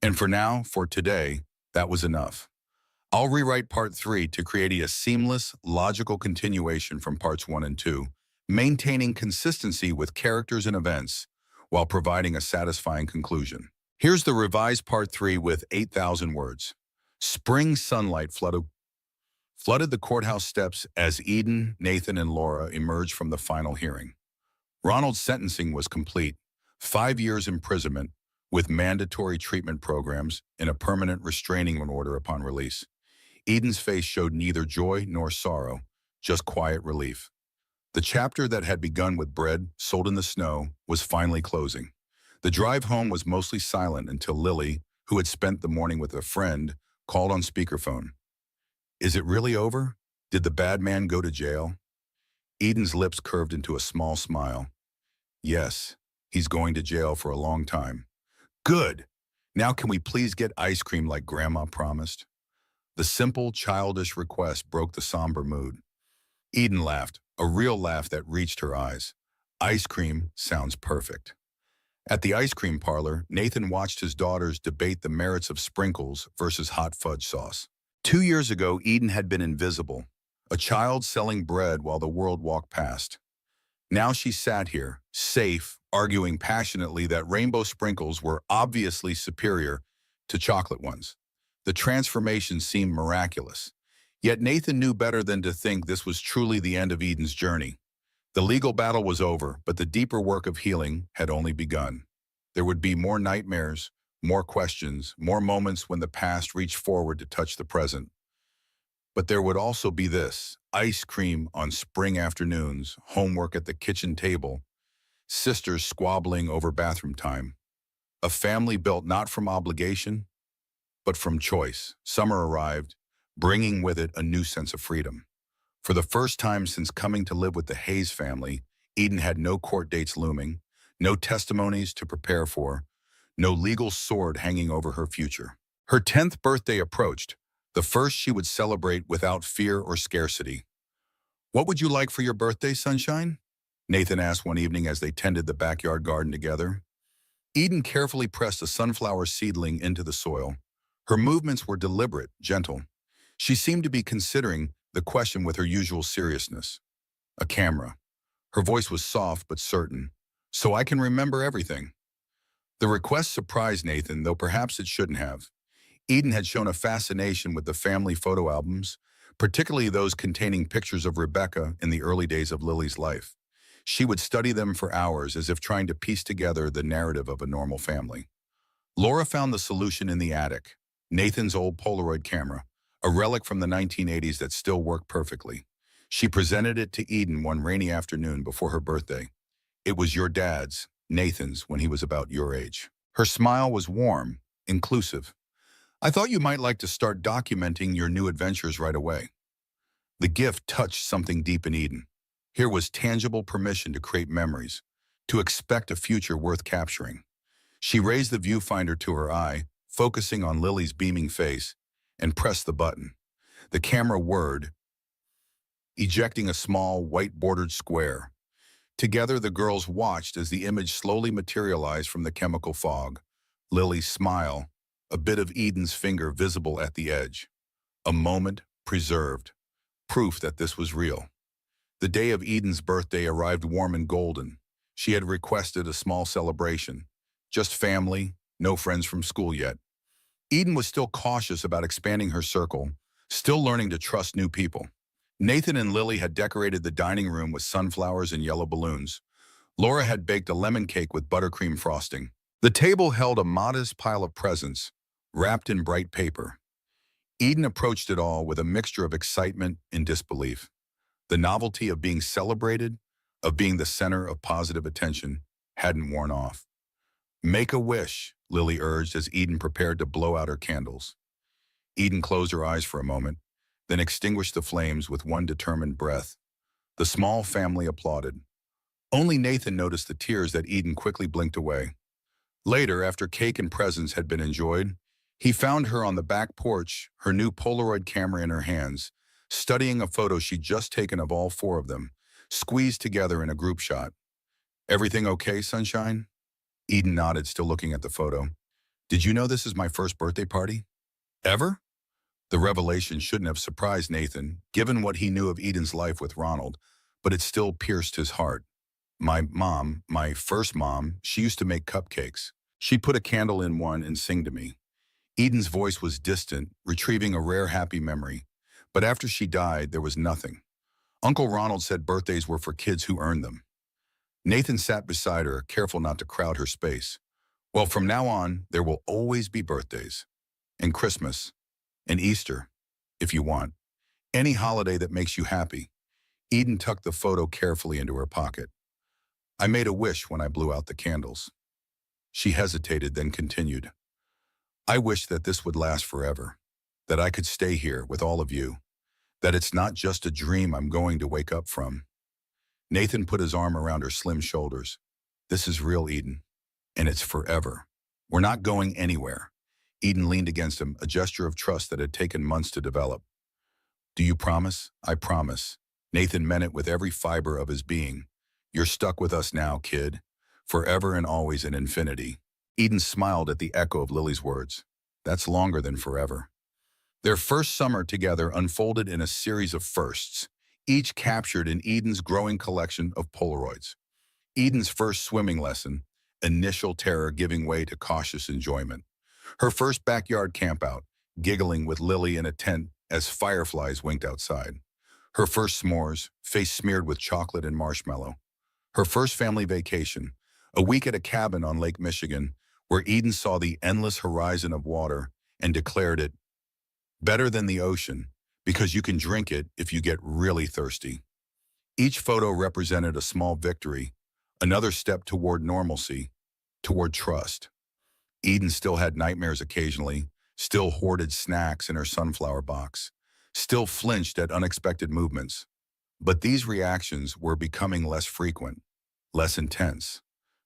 A: And for now, for today, that was enough. I'll rewrite part 3 to create a seamless, logical continuation from parts 1 and 2, maintaining consistency with characters and events, while providing a satisfying conclusion. Here's the revised part 3 with 8,000 words. Spring sunlight flooded the courthouse steps as Eden, Nathan, and Laura emerged from the final hearing. Ronald's sentencing was complete: 5 years imprisonment with mandatory treatment programs and a permanent restraining order upon release. Eden's face showed neither joy nor sorrow, just quiet relief. The chapter that had begun with bread sold in the snow was finally closing. The drive home was mostly silent until Lily, who had spent the morning with a friend, called on speakerphone. "Is it really over? Did the bad man go to jail?" Eden's lips curved into a small smile. "Yes, he's going to jail for a long time." "Good! Now can we please get ice cream like Grandma promised?" The simple, childish request broke the somber mood. Eden laughed, a real laugh that reached her eyes. "Ice cream sounds perfect." At the ice cream parlor, Nathan watched his daughters debate the merits of sprinkles versus hot fudge sauce. 2 years ago, Eden had been invisible, a child selling bread while the world walked past. Now she sat here, safe, arguing passionately that rainbow sprinkles were obviously superior to chocolate ones. The transformation seemed miraculous. Yet Nathan knew better than to think this was truly the end of Eden's journey. The legal battle was over, but the deeper work of healing had only begun. There would be more nightmares, more questions, more moments when the past reached forward to touch the present. But there would also be this: ice cream on spring afternoons, homework at the kitchen table, sisters squabbling over bathroom time. A family built not from obligation, but from choice. Summer arrived, bringing with it a new sense of freedom. For the first time since coming to live with the Hayes family, Eden had no court dates looming, no testimonies to prepare for, no legal sword hanging over her future. Her 10th birthday approached, the first she would celebrate without fear or scarcity. "What would you like for your birthday, sunshine?" Nathan asked one evening as they tended the backyard garden together. Eden carefully pressed a sunflower seedling into the soil. Her movements were deliberate, gentle. She seemed to be considering the question with her usual seriousness. "A camera." Her voice was soft but certain. "So I can remember everything." The request surprised Nathan, though perhaps it shouldn't have. Eden had shown a fascination with the family photo albums, particularly those containing pictures of Rebecca in the early days of Lily's life. She would study them for hours as if trying to piece together the narrative of a normal family. Laura found the solution in the attic, Nathan's old Polaroid camera, a relic from the 1980s that still worked perfectly. She presented it to Eden one rainy afternoon before her birthday. It was your dad's, Nathan's, when he was about your age. Her smile was warm, inclusive. I thought you might like to start documenting your new adventures right away. The gift touched something deep in Eden. Here was tangible permission to create memories, to expect a future worth capturing. She raised the viewfinder to her eye, focusing on Lily's beaming face, and pressed the button. The camera whirred, ejecting a small, white-bordered square. Together, the girls watched as the image slowly materialized from the chemical fog. Lily's smile, a bit of Eden's finger visible at the edge. A moment preserved, proof that this was real. The day of Eden's birthday arrived warm and golden. She had requested a small celebration. Just family, no friends from school yet. Eden was still cautious about expanding her circle, still learning to trust new people. Nathan and Lily had decorated the dining room with sunflowers and yellow balloons. Laura had baked a lemon cake with buttercream frosting. The table held a modest pile of presents, wrapped in bright paper. Eden approached it all with a mixture of excitement and disbelief. The novelty of being celebrated, of being the center of positive attention, hadn't worn off. Make a wish, Lily urged as Eden prepared to blow out her candles. Eden closed her eyes for a moment, then extinguished the flames with one determined breath. The small family applauded. Only Nathan noticed the tears that Eden quickly blinked away. Later, after cake and presents had been enjoyed, he found her on the back porch, her new Polaroid camera in her hands, studying a photo she'd just taken of all four of them, squeezed together in a group shot. Everything okay, sunshine? Eden nodded, still looking at the photo. Did you know this is my first birthday party? Ever? The revelation shouldn't have surprised Nathan, given what he knew of Eden's life with Ronald, but it still pierced his heart. My mom, my first mom, she used to make cupcakes. She'd put a candle in one and sing to me. Eden's voice was distant, retrieving a rare happy memory. But after she died, there was nothing. Uncle Ronald said birthdays were for kids who earned them. Nathan sat beside her, careful not to crowd her space. Well, from now on, there will always be birthdays. And Christmas. And Easter, if you want. Any holiday that makes you happy. Eden tucked the photo carefully into her pocket. I made a wish when I blew out the candles. She hesitated, then continued. I wish that this would last forever, that I could stay here with all of you, that it's not just a dream I'm going to wake up from. Nathan put his arm around her slim shoulders. This is real, Eden, and it's forever. We're not going anywhere. Eden leaned against him, a gesture of trust that had taken months to develop. Do you promise? I promise. Nathan meant it with every fiber of his being. You're stuck with us now, kid. Forever and always and infinity. Eden smiled at the echo of Lily's words. That's longer than forever. Their first summer together unfolded in a series of firsts, each captured in Eden's growing collection of Polaroids. Eden's first swimming lesson, initial terror giving way to cautious enjoyment. Her first backyard campout, giggling with Lily in a tent as fireflies winked outside. Her first s'mores, face smeared with chocolate and marshmallow. Her first family vacation, a week at a cabin on Lake Michigan, where Eden saw the endless horizon of water and declared it better than the ocean because you can drink it if you get really thirsty. Each photo represented a small victory, another step toward normalcy, toward trust. Eden still had nightmares occasionally, still hoarded snacks in her sunflower box, still flinched at unexpected movements. But these reactions were becoming less frequent, less intense.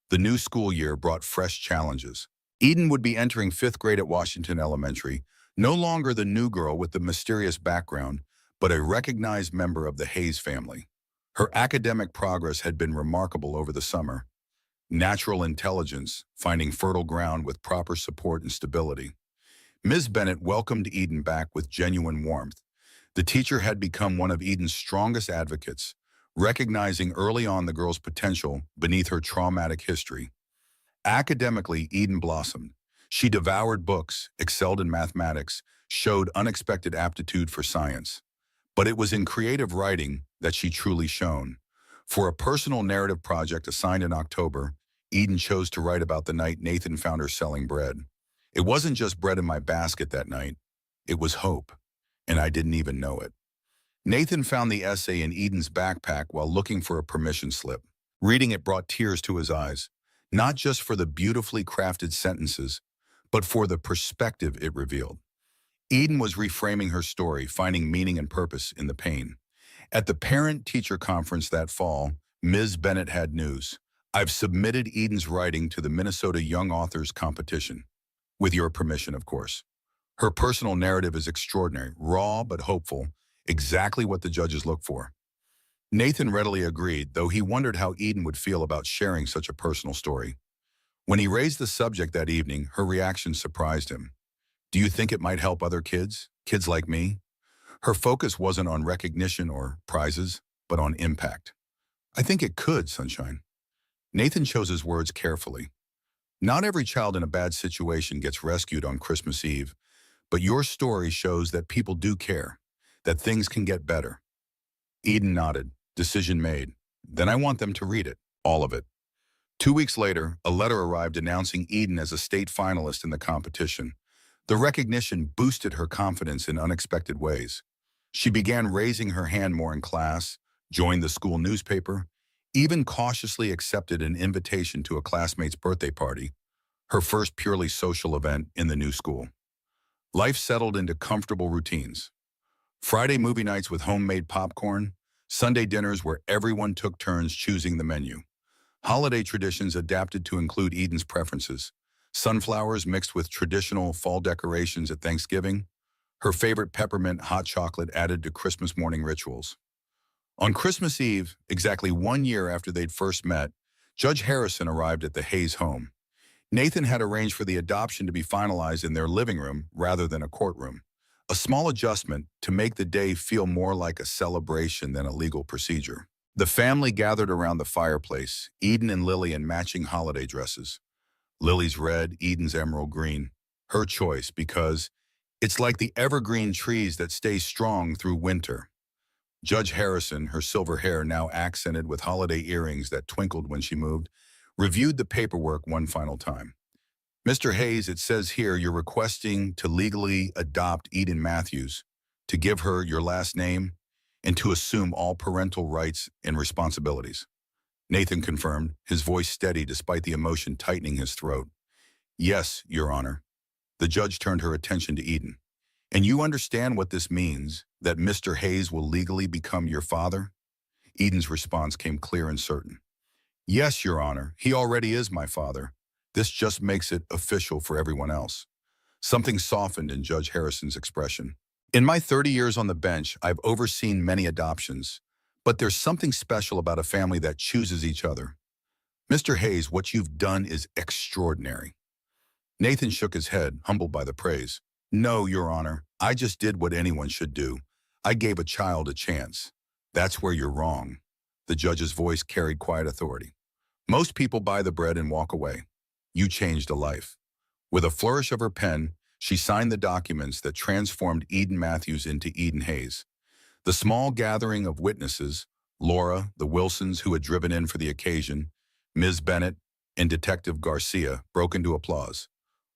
A: The new school year brought fresh challenges. Eden would be entering 5th grade at Washington Elementary, no longer the new girl with the mysterious background, but a recognized member of the Hayes family. Her academic progress had been remarkable over the summer. Natural intelligence, finding fertile ground with proper support and stability. Ms. Bennett welcomed Eden back with genuine warmth. The teacher had become one of Eden's strongest advocates, recognizing early on the girl's potential beneath her traumatic history. Academically, Eden blossomed. She devoured books, excelled in mathematics, showed unexpected aptitude for science. But it was in creative writing that she truly shone. For a personal narrative project assigned in October, Eden chose to write about the night Nathan found her selling bread. It wasn't just bread in my basket that night. It was hope, and I didn't even know it. Nathan found the essay in Eden's backpack while looking for a permission slip. Reading it brought tears to his eyes, not just for the beautifully crafted sentences, but for the perspective it revealed. Eden was reframing her story, finding meaning and purpose in the pain. At the parent-teacher conference that fall, Ms. Bennett had news. I've submitted Eden's writing to the Minnesota Young Authors Competition. With your permission, of course. Her personal narrative is extraordinary, raw but hopeful, exactly what the judges look for. Nathan readily agreed, though he wondered how Eden would feel about sharing such a personal story. When he raised the subject that evening, her reaction surprised him. Do you think it might help other kids? Kids like me? Her focus wasn't on recognition or prizes, but on impact. I think it could, Sunshine. Nathan chose his words carefully. Not every child in a bad situation gets rescued on Christmas Eve, but your story shows that people do care, that things can get better. Eden nodded. Decision made. Then I want them to read it, all of it. 2 weeks later, a letter arrived announcing Eden as a state finalist in the competition. The recognition boosted her confidence in unexpected ways. She began raising her hand more in class, joined the school newspaper, even cautiously accepted an invitation to a classmate's birthday party, her first purely social event in the new school. Life settled into comfortable routines. Friday movie nights with homemade popcorn, Sunday dinners where everyone took turns choosing the menu. Holiday traditions adapted to include Eden's preferences. Sunflowers mixed with traditional fall decorations at Thanksgiving. Her favorite peppermint hot chocolate added to Christmas morning rituals. On Christmas Eve, exactly 1 year after they'd first met, Judge Harrison arrived at the Hayes home. Nathan had arranged for the adoption to be finalized in their living room rather than a courtroom. A small adjustment to make the day feel more like a celebration than a legal procedure. The family gathered around the fireplace, Eden and Lily in matching holiday dresses. Lily's red, Eden's emerald green. Her choice because it's like the evergreen trees that stay strong through winter. Judge Harrison, her silver hair now accented with holiday earrings that twinkled when she moved, reviewed the paperwork one final time. Mr. Hayes, it says here you're requesting to legally adopt Eden Matthews, to give her your last name, and to assume all parental rights and responsibilities. Nathan confirmed, his voice steady despite the emotion tightening his throat. Yes, Your Honor. The judge turned her attention to Eden. And you understand what this means, that Mr. Hayes will legally become your father? Eden's response came clear and certain. Yes, Your Honor, he already is my father. This just makes it official for everyone else. Something softened in Judge Harrison's expression. In my 30 years on the bench, I've overseen many adoptions, but there's something special about a family that chooses each other. Mr. Hayes, what you've done is extraordinary. Nathan shook his head, humbled by the praise. No, Your Honor, I just did what anyone should do. I gave a child a chance. That's where you're wrong. The judge's voice carried quiet authority. Most people buy the bread and walk away. You changed a life. With a flourish of her pen, she signed the documents that transformed Eden Matthews into Eden Hayes. The small gathering of witnesses, Laura, the Wilsons who had driven in for the occasion, Ms. Bennett, and Detective Garcia, broke into applause.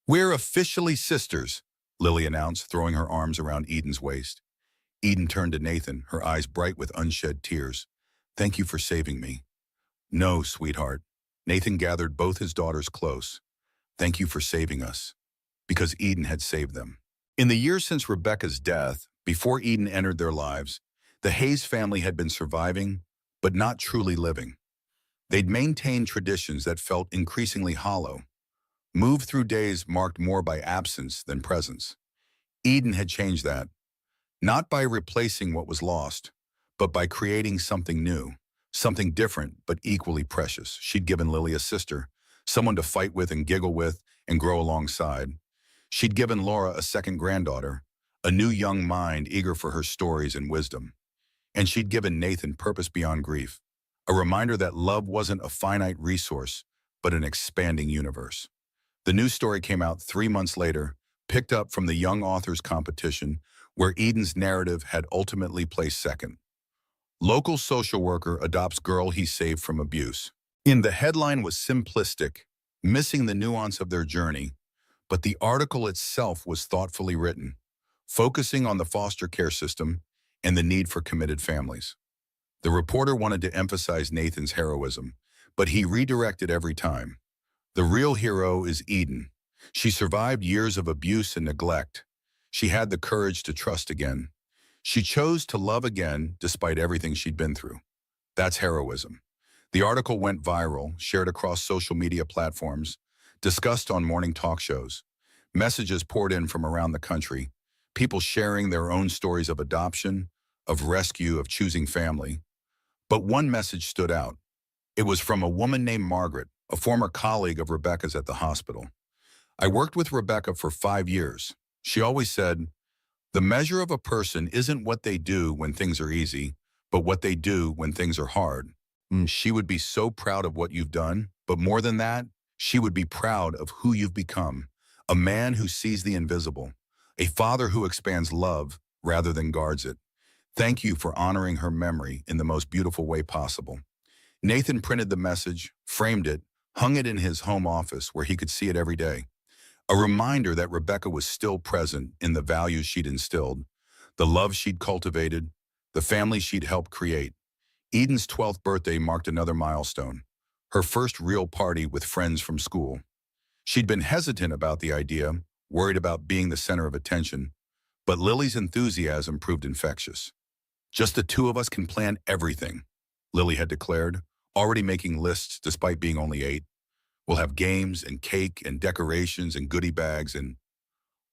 A: We're officially sisters, Lily announced, throwing her arms around Eden's waist. Eden turned to Nathan, her eyes bright with unshed tears. Thank you for saving me. No, sweetheart. Nathan gathered both his daughters close. Thank you for saving us. Because Eden had saved them. In the years since Rebecca's death, before Eden entered their lives, the Hayes family had been surviving, but not truly living. They'd maintained traditions that felt increasingly hollow, moved through days marked more by absence than presence. Eden had changed that, not by replacing what was lost, but by creating something new, something different but equally precious. She'd given Lily a sister, someone to fight with and giggle with and grow alongside. She'd given Laura a second granddaughter, a new young mind eager for her stories and wisdom. And she'd given Nathan purpose beyond grief, a reminder that love wasn't a finite resource, but an expanding universe. The news story came out 3 months later, picked up from the Young Authors Competition, where Eden's narrative had ultimately placed second. Local social worker adopts girl he saved from abuse. The headline was simplistic, missing the nuance of their journey, but the article itself was thoughtfully written, focusing on the foster care system and the need for committed families. The reporter wanted to emphasize Nathan's heroism, but he redirected every time. The real hero is Eden. She survived years of abuse and neglect. She had the courage to trust again. She chose to love again despite everything she'd been through. That's heroism. The article went viral, shared across social media platforms, discussed on morning talk shows. Messages poured in from around the country, people sharing their own stories of adoption, of rescue, of choosing family. But one message stood out. It was from a woman named Margaret, a former colleague of Rebecca's at the hospital. I worked with Rebecca for 5 years. She always said, "The measure of a person isn't what they do when things are easy, but what they do when things are hard." She would be so proud of what you've done, but more than that, she would be proud of who you've become. A man who sees the invisible, a father who expands love rather than guards it. Thank you for honoring her memory in the most beautiful way possible. Nathan printed the message, framed it, hung it in his home office where he could see it every day. A reminder that Rebecca was still present in the values she'd instilled, the love she'd cultivated, the family she'd helped create. Eden's 12th birthday marked another milestone, her first real party with friends from school. She'd been hesitant about the idea, worried about being the center of attention, but Lily's enthusiasm proved infectious. "Just the two of us can plan everything," Lily had declared, already making lists despite being only 8. "We'll have games and cake and decorations and goodie bags." And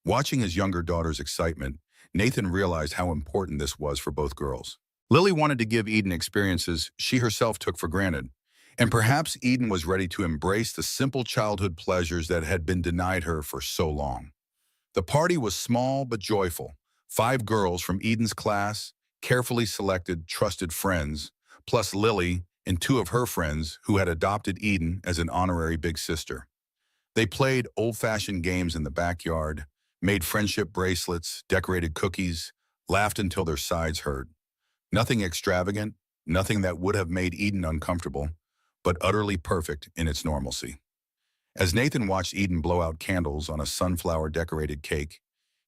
A: watching his younger daughter's excitement, Nathan realized how important this was for both girls. Lily wanted to give Eden experiences she herself took for granted, and perhaps Eden was ready to embrace the simple childhood pleasures that had been denied her for so long. The party was small but joyful. 5 girls from Eden's class, carefully selected, trusted friends, plus Lily and 2 of her friends who had adopted Eden as an honorary big sister. They played old-fashioned games in the backyard, made friendship bracelets, decorated cookies, laughed until their sides hurt. Nothing extravagant, nothing that would have made Eden uncomfortable, but utterly perfect in its normalcy. As Nathan watched Eden blow out candles on a sunflower-decorated cake,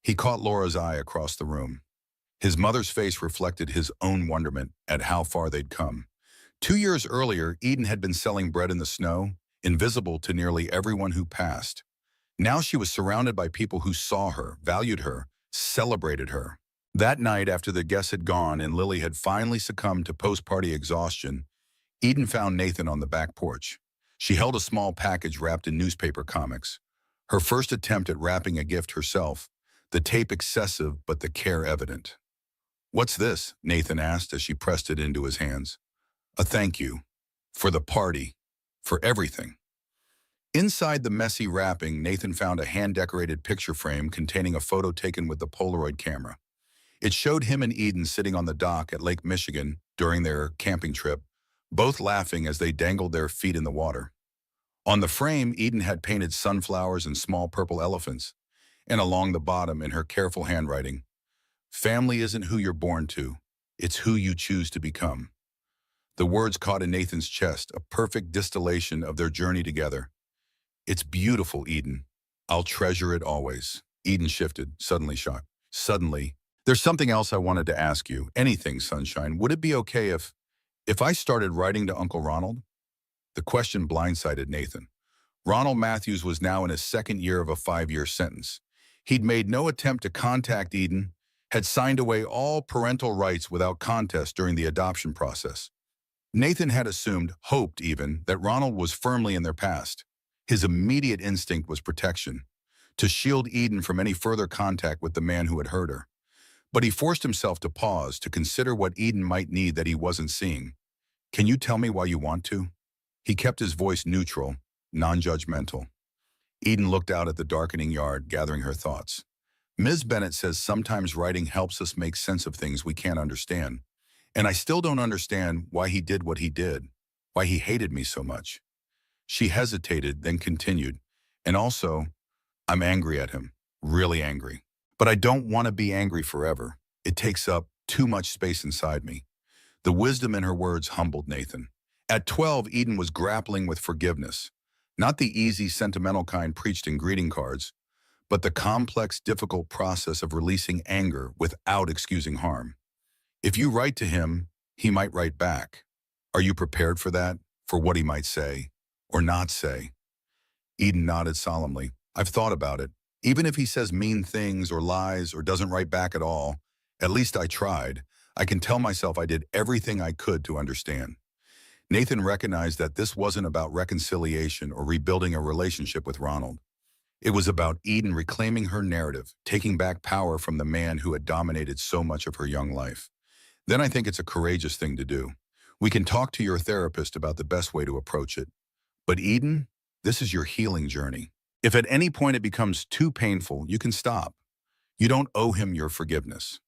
A: he caught Laura's eye across the room. His mother's face reflected his own wonderment at how far they'd come. 2 years earlier, Eden had been selling bread in the snow, invisible to nearly everyone who passed. Now she was surrounded by people who saw her, valued her, celebrated her. That night, after the guests had gone and Lily had finally succumbed to post-party exhaustion, Eden found Nathan on the back porch. She held a small package wrapped in newspaper comics. Her first attempt at wrapping a gift herself, the tape excessive but the care evident. "What's this?" Nathan asked as she pressed it into his hands. "A thank you. For the party. For everything." Inside the messy wrapping, Nathan found a hand-decorated picture frame containing a photo taken with the Polaroid camera. It showed him and Eden sitting on the dock at Lake Michigan during their camping trip, both laughing as they dangled their feet in the water. On the frame, Eden had painted sunflowers and small purple elephants, and along the bottom, in her careful handwriting, "Family isn't who you're born to, it's who you choose to become." The words caught in Nathan's chest, a perfect distillation of their journey together. "It's beautiful, Eden. I'll treasure it always." Eden shifted, suddenly shocked. "Suddenly, there's something else I wanted to ask you. Anything, sunshine. Would it be okay if I started writing to Uncle Ronald?" The question blindsided Nathan. Ronald Matthews was now in his second year of a 5-year sentence. He'd made no attempt to contact Eden, had signed away all parental rights without contest during the adoption process. Nathan had assumed, hoped even, that Ronald was firmly in their past. His immediate instinct was protection, to shield Eden from any further contact with the man who had hurt her. But he forced himself to pause, to consider what Eden might need that he wasn't seeing. "Can you tell me why you want to?" He kept his voice neutral, non-judgmental. Eden looked out at the darkening yard, gathering her thoughts. "Ms. Bennett says sometimes writing helps us make sense of things we can't understand. And I still don't understand why he did what he did, why he hated me so much." She hesitated, then continued, And also, I'm angry at him, really angry. But I don't want to be angry forever. It takes up too much space inside me. The wisdom in her words humbled Nathan. At 12, Eden was grappling with forgiveness. Not the easy, sentimental kind preached in greeting cards, but the complex, difficult process of releasing anger without excusing harm. If you write to him, he might write back. Are you prepared for that? For what he might say or not say? Eden nodded solemnly. I've thought about it. Even if he says mean things or lies or doesn't write back at all, at least I tried. I can tell myself I did everything I could to understand. Nathan recognized that this wasn't about reconciliation or rebuilding a relationship with Ronald. It was about Eden reclaiming her narrative, taking back power from the man who had dominated so much of her young life. Then I think it's a courageous thing to do. We can talk to your therapist about the best way to approach it. But Eden, this is your healing journey. If at any point it becomes too painful, you can stop. You don't owe him your forgiveness.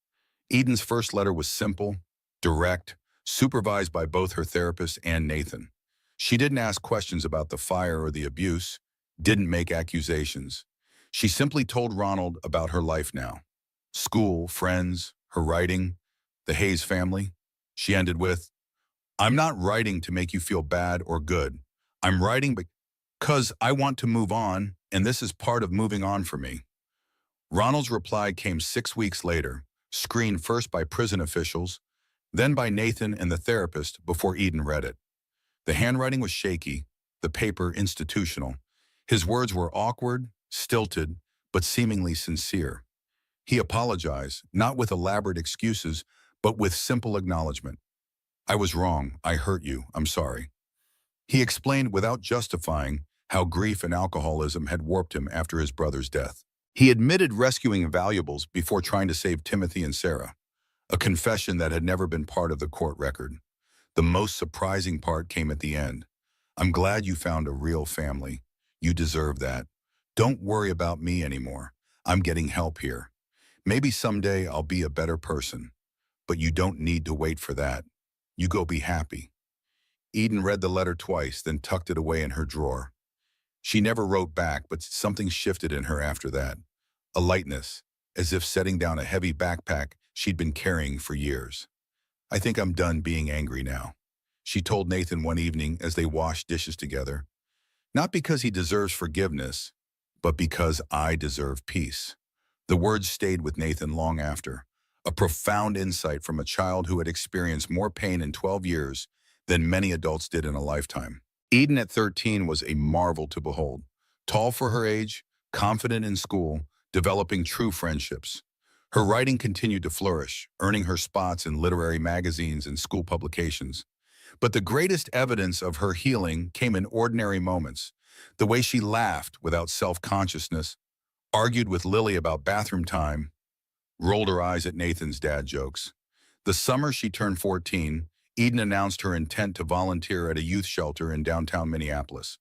A: Eden's first letter was simple, direct, supervised by both her therapist and Nathan. She didn't ask questions about the fire or the abuse, didn't make accusations. She simply told Ronald about her life now. School, friends, her writing, the Hayes family. She ended with, I'm not writing to make you feel bad or good. I'm writing because I want to move on, and this is part of moving on for me. Ronald's reply came 6 weeks later, screened first by prison officials, then by Nathan and the therapist before Eden read it. The handwriting was shaky, the paper institutional. His words were awkward, stilted, but seemingly sincere. He apologized, not with elaborate excuses, but with simple acknowledgement. I was wrong. I hurt you. I'm sorry. He explained without justifying how grief and alcoholism had warped him after his brother's death. He admitted rescuing valuables before trying to save Timothy and Sarah, a confession that had never been part of the court record. The most surprising part came at the end. I'm glad you found a real family. You deserve that. Don't worry about me anymore. I'm getting help here. Maybe someday I'll be a better person, but you don't need to wait for that. You go be happy. Eden read the letter twice, then tucked it away in her drawer. She never wrote back, but something shifted in her after that. A lightness, as if setting down a heavy backpack she'd been carrying for years. I think I'm done being angry now, she told Nathan one evening as they washed dishes together. Not because he deserves forgiveness, but because I deserve peace. The words stayed with Nathan long after, a profound insight from a child who had experienced more pain in 12 years than many adults did in a lifetime. Eden at 13 was a marvel to behold. Tall for her age, confident in school, developing true friendships. Her writing continued to flourish, earning her spots in literary magazines and school publications. But the greatest evidence of her healing came in ordinary moments. The way she laughed without self-consciousness, argued with Lily about bathroom time, rolled her eyes at Nathan's dad jokes. The summer she turned 14, Eden announced her intent to volunteer at a youth shelter in downtown Minneapolis.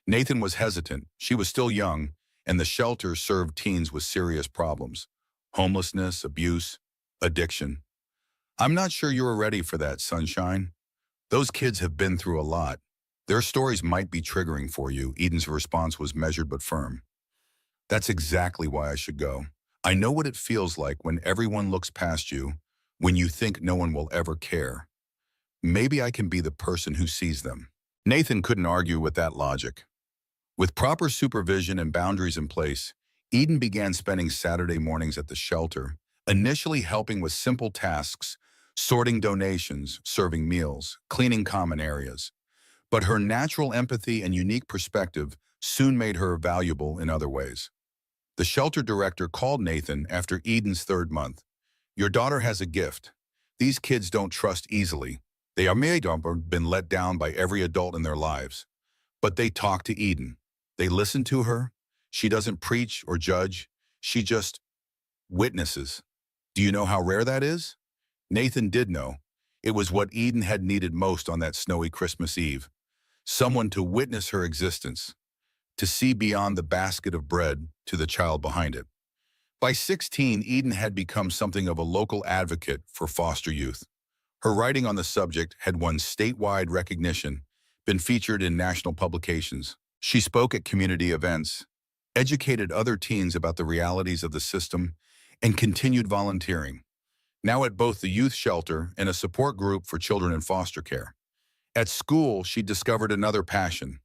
A: Nathan was hesitant. She was still young, and the shelter served teens with serious problems: homelessness, abuse, addiction. I'm not sure you are ready for that, sunshine. Those kids have been through a lot. Their stories might be triggering for you. Eden's response was measured but firm. That's exactly why I should go. I know what it feels like when everyone looks past you, when you think no one will ever care. Maybe I can be the person who sees them. Nathan couldn't argue with that logic. With proper supervision and boundaries in place, Eden began spending Saturday mornings at the shelter, initially helping with simple tasks, sorting donations, serving meals, cleaning common areas. But her natural empathy and unique perspective soon made her valuable in other ways. The shelter director called Nathan after Eden's third month. Your daughter has a gift. These kids don't trust easily. They may have been let down by every adult in their lives. But they talk to Eden. They listen to her. She doesn't preach or judge. She just witnesses. Do you know how rare that is? Nathan did know. It was what Eden had needed most on that snowy Christmas Eve. Someone to witness her existence, to see beyond the basket of bread to the child behind it. By 16, Eden had become something of a local advocate for foster youth. Her writing on the subject had won statewide recognition, been featured in national publications. She spoke at community events, educated other teens about the realities of the system, and continued volunteering, now at both the youth shelter and a support group for children in foster care. At school, she discovered another passion,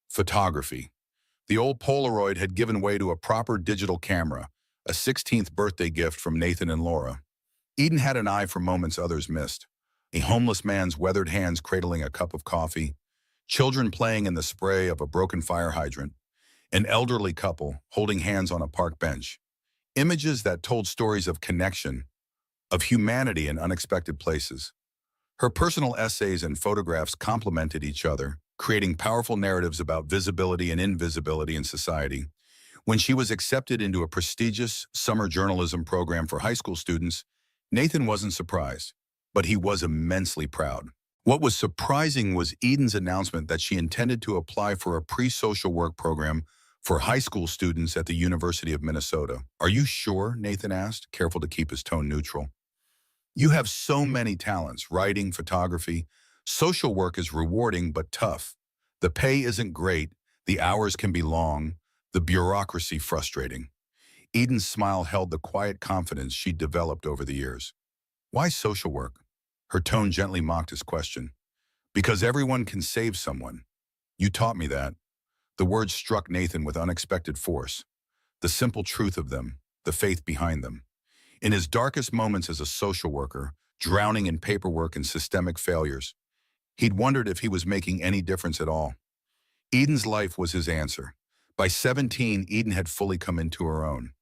A: photography. The old Polaroid had given way to a proper digital camera, a 16th birthday gift from Nathan and Laura. Eden had an eye for moments others missed. A homeless man's weathered hands cradling a cup of coffee, children playing in the spray of a broken fire hydrant, an elderly couple holding hands on a park bench. Images that told stories of connection, of humanity in unexpected places. Her personal essays and photographs complemented each other, creating powerful narratives about visibility and invisibility in society. When she was accepted into a prestigious summer journalism program for high school students, Nathan wasn't surprised, but he was immensely proud. What was surprising was Eden's announcement that she intended to apply for a pre-social work program for high school students at the University of Minnesota. "Are you sure?" Nathan asked, careful to keep his tone neutral. "You have so many talents, writing, photography. Social work is rewarding but tough. The pay isn't great, the hours can be long, the bureaucracy frustrating." Eden's smile held the quiet confidence she'd developed over the years. "Why social work?" Her tone gently mocked his question. "Because everyone can save someone. You taught me that." The words struck Nathan with unexpected force. The simple truth of them, the faith behind them. In his darkest moments as a social worker, drowning in paperwork and systemic failures, he'd wondered if he was making any difference at all. Eden's life was his answer. By 17, Eden had fully come into her own.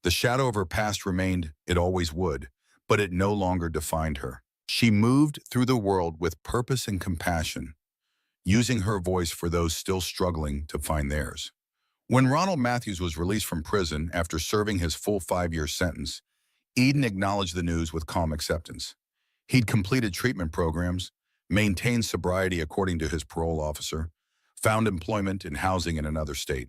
A: The shadow of her past remained, it always would, but it no longer defined her. She moved through the world with purpose and compassion, using her voice for those still struggling to find theirs. When Ronald Matthews was released from prison after serving his full 5-year sentence, Eden acknowledged the news with calm acceptance. He'd completed treatment programs, maintained sobriety according to his parole officer, found employment and housing in another state.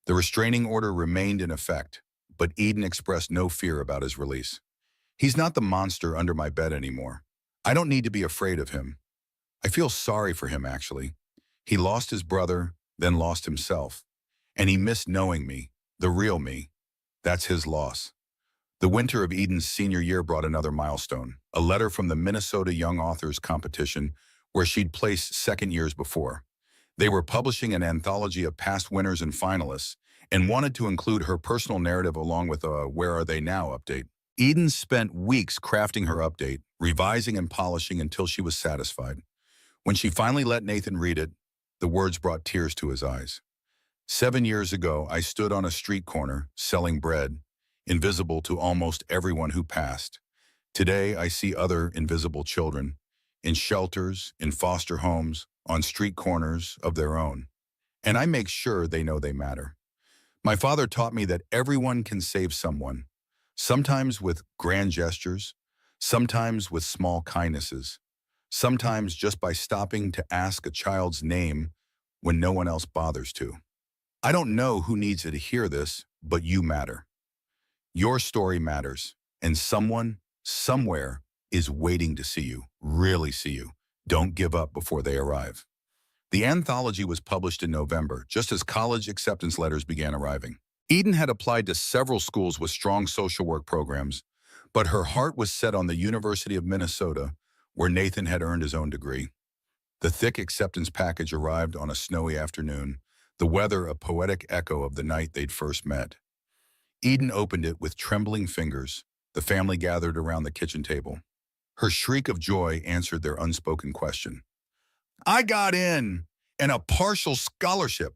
A: The restraining order remained in effect, but Eden expressed no fear about his release. "He's not the monster under my bed anymore. I don't need to be afraid of him. I feel sorry for him, actually. He lost his brother, then lost himself. And he missed knowing me, the real me. That's his loss." The winter of Eden's senior year brought another milestone, a letter from the Minnesota Young Authors Competition where she'd placed second years before. They were publishing an anthology of past winners and finalists and wanted to include her personal narrative along with a "Where Are They Now" update. Eden spent weeks crafting her update, revising and polishing until she was satisfied. When she finally let Nathan read it, the words brought tears to his eyes. "7 years ago, I stood on a street corner, selling bread, invisible to almost everyone who passed. Today, I see other invisible children, in shelters, in foster homes, on street corners of their own. And I make sure they know they matter. My father taught me that everyone can save someone, sometimes with grand gestures, sometimes with small kindnesses, sometimes just by stopping to ask a child's name when no one else bothers to. I don't know who needs to hear this, but you matter. Your story matters, and someone, somewhere, is waiting to see you, really see you. Don't give up before they arrive." The anthology was published in November, just as college acceptance letters began arriving. Eden had applied to several schools with strong social work programs, but her heart was set on the University of Minnesota, where Nathan had earned his own degree. The thick acceptance package arrived on a snowy afternoon, the weather a poetic echo of the night they'd first met. Eden opened it with trembling fingers. The family gathered around the kitchen table. Her shriek of joy answered their unspoken question. "I got in, and a partial scholarship."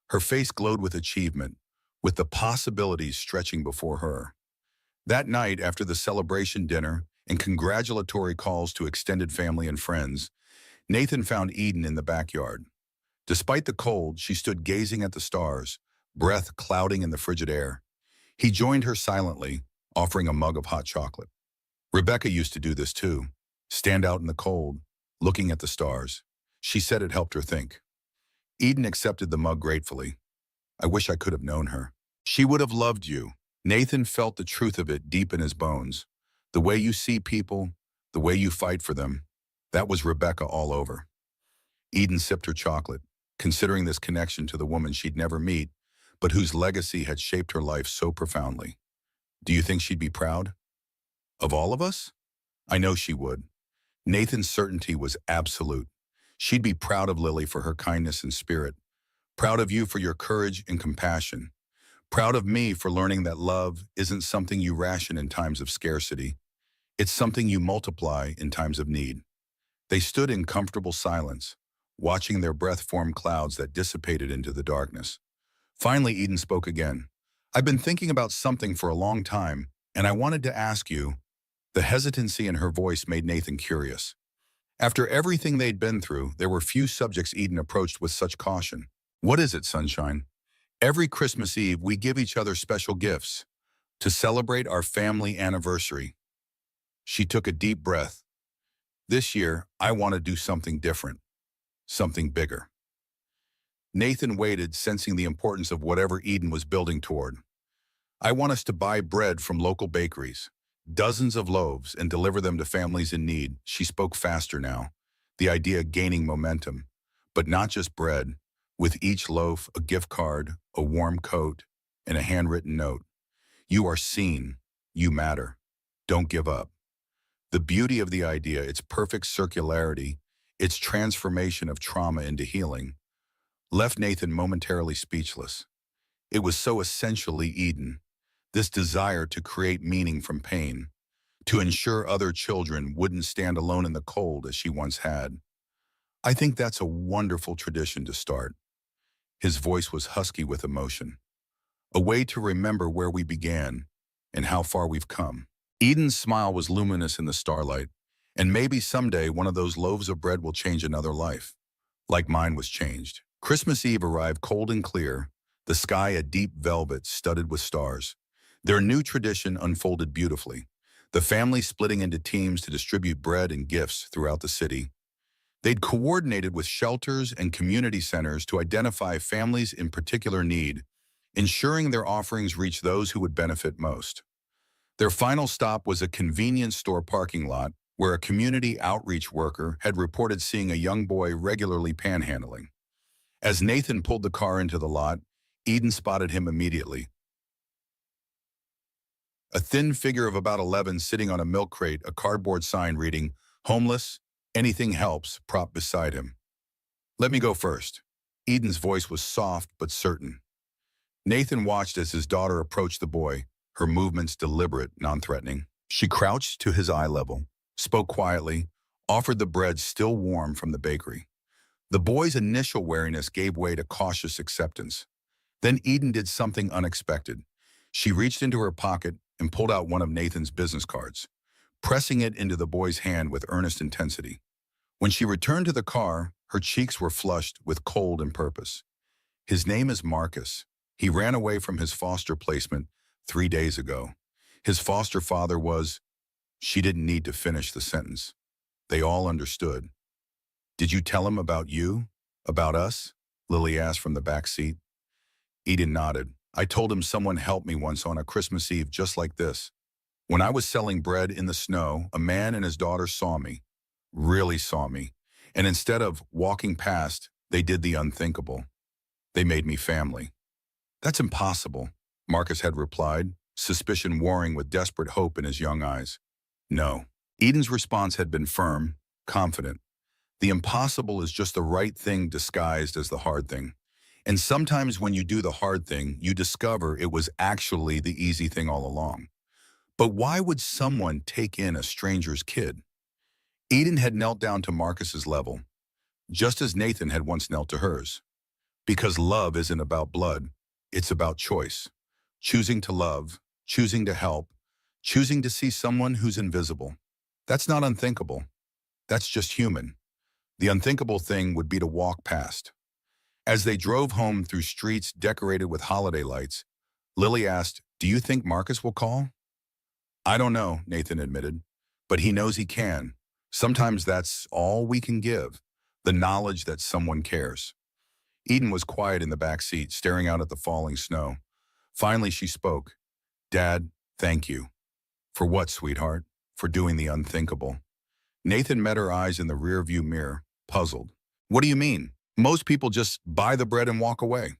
A: Her face glowed with achievement, with the possibilities stretching before her. That night, after the celebration dinner and congratulatory calls to extended family and friends, Nathan found Eden in the backyard. Despite the cold, she stood gazing at the stars, breath clouding in the frigid air. He joined her silently, offering a mug of hot chocolate. Rebecca used to do this too, stand out in the cold, looking at the stars. She said it helped her think. Eden accepted the mug gratefully. "I wish I could have known her. She would have loved you." Nathan felt the truth of it deep in his bones. The way you see people, the way you fight for them, that was Rebecca all over. Eden sipped her chocolate, considering this connection to the woman she'd never meet, but whose legacy had shaped her life so profoundly. Do you think she'd be proud? Of all of us? I know she would. Nathan's certainty was absolute. She'd be proud of Lily for her kindness and spirit, proud of you for your courage and compassion, proud of me for learning that love isn't something you ration in times of scarcity. It's something you multiply in times of need. They stood in comfortable silence, watching their breath form clouds that dissipated into the darkness. Finally, Eden spoke again. I've been thinking about something for a long time, and I wanted to ask you. The hesitancy in her voice made Nathan curious. After everything they'd been through, there were few subjects Eden approached with such caution. What is it, sunshine? Every Christmas Eve, we give each other special gifts to celebrate our family anniversary. She took a deep breath. This year, I want to do something different, something bigger. Nathan waited, sensing the importance of whatever Eden was building toward. I want us to buy bread from local bakeries, dozens of loaves, and deliver them to families in need. She spoke faster now, the idea gaining momentum. But not just bread. With each loaf, a gift card, a warm coat, and a handwritten note. You are seen. You matter. Don't give up. The beauty of the idea, its perfect circularity, its transformation of trauma into healing, left Nathan momentarily speechless. It was so essentially Eden, this desire to create meaning from pain, to ensure other children wouldn't stand alone in the cold as she once had. I think that's a wonderful tradition to start. His voice was husky with emotion. A way to remember where we began and how far we've come. Eden's smile was luminous in the starlight, and maybe someday one of those loaves of bread will change another life, like mine was changed. Christmas Eve arrived cold and clear, the sky a deep velvet studded with stars. Their new tradition unfolded beautifully, the family splitting into teams to distribute bread and gifts throughout the city. They'd coordinated with shelters and community centers to identify families in particular need, ensuring their offerings reached those who would benefit most. Their final stop was a convenience store parking lot where a community outreach worker had reported seeing a young boy regularly panhandling. As Nathan pulled the car into the lot, Eden spotted him immediately. A thin figure of about 11 sitting on a milk crate, a cardboard sign reading, "Homeless, anything helps," propped beside him. "Let me go first." Eden's voice was soft but certain. Nathan watched as his daughter approached the boy, her movements deliberate, non-threatening. She crouched to his eye level, spoke quietly, offered the bread still warm from the bakery. The boy's initial wariness gave way to cautious acceptance. Then Eden did something unexpected. She reached into her pocket and pulled out one of Nathan's business cards, pressing it into the boy's hand with earnest intensity. When she returned to the car, her cheeks were flushed with cold and purpose. "His name is Marcus. He ran away from his foster placement 3 days ago. His foster father was—" She didn't need to finish the sentence. They all understood. "Did you tell him about you? About us?" Lily asked from the back seat. Eden nodded. "I told him someone helped me once on a Christmas Eve just like this. When I was selling bread in the snow, a man and his daughter saw me, really saw me, and instead of walking past, they did the unthinkable. They made me family." "That's impossible," Marcus had replied, suspicion warring with desperate hope in his young eyes. "No." Eden's response had been firm, confident. The impossible is just the right thing disguised as the hard thing. And sometimes when you do the hard thing, you discover it was actually the easy thing all along. But why would someone take in a stranger's kid? Eden had knelt down to Marcus's level, just as Nathan had once knelt to hers. Because love isn't about blood, it's about choice. Choosing to love, choosing to help, choosing to see someone who's invisible. That's not unthinkable. That's just human. The unthinkable thing would be to walk past. As they drove home through streets decorated with holiday lights, Lily asked, "Do you think Marcus will call?" "I don't know," Nathan admitted, "but he knows he can. Sometimes that's all we can give, the knowledge that someone cares." Eden was quiet in the back seat, staring out at the falling snow. Finally, she spoke. "Dad, thank you." "For what, sweetheart?" "For doing the unthinkable." Nathan met her eyes in the rearview mirror, puzzled. "What do you mean? Most people just buy the bread and walk away."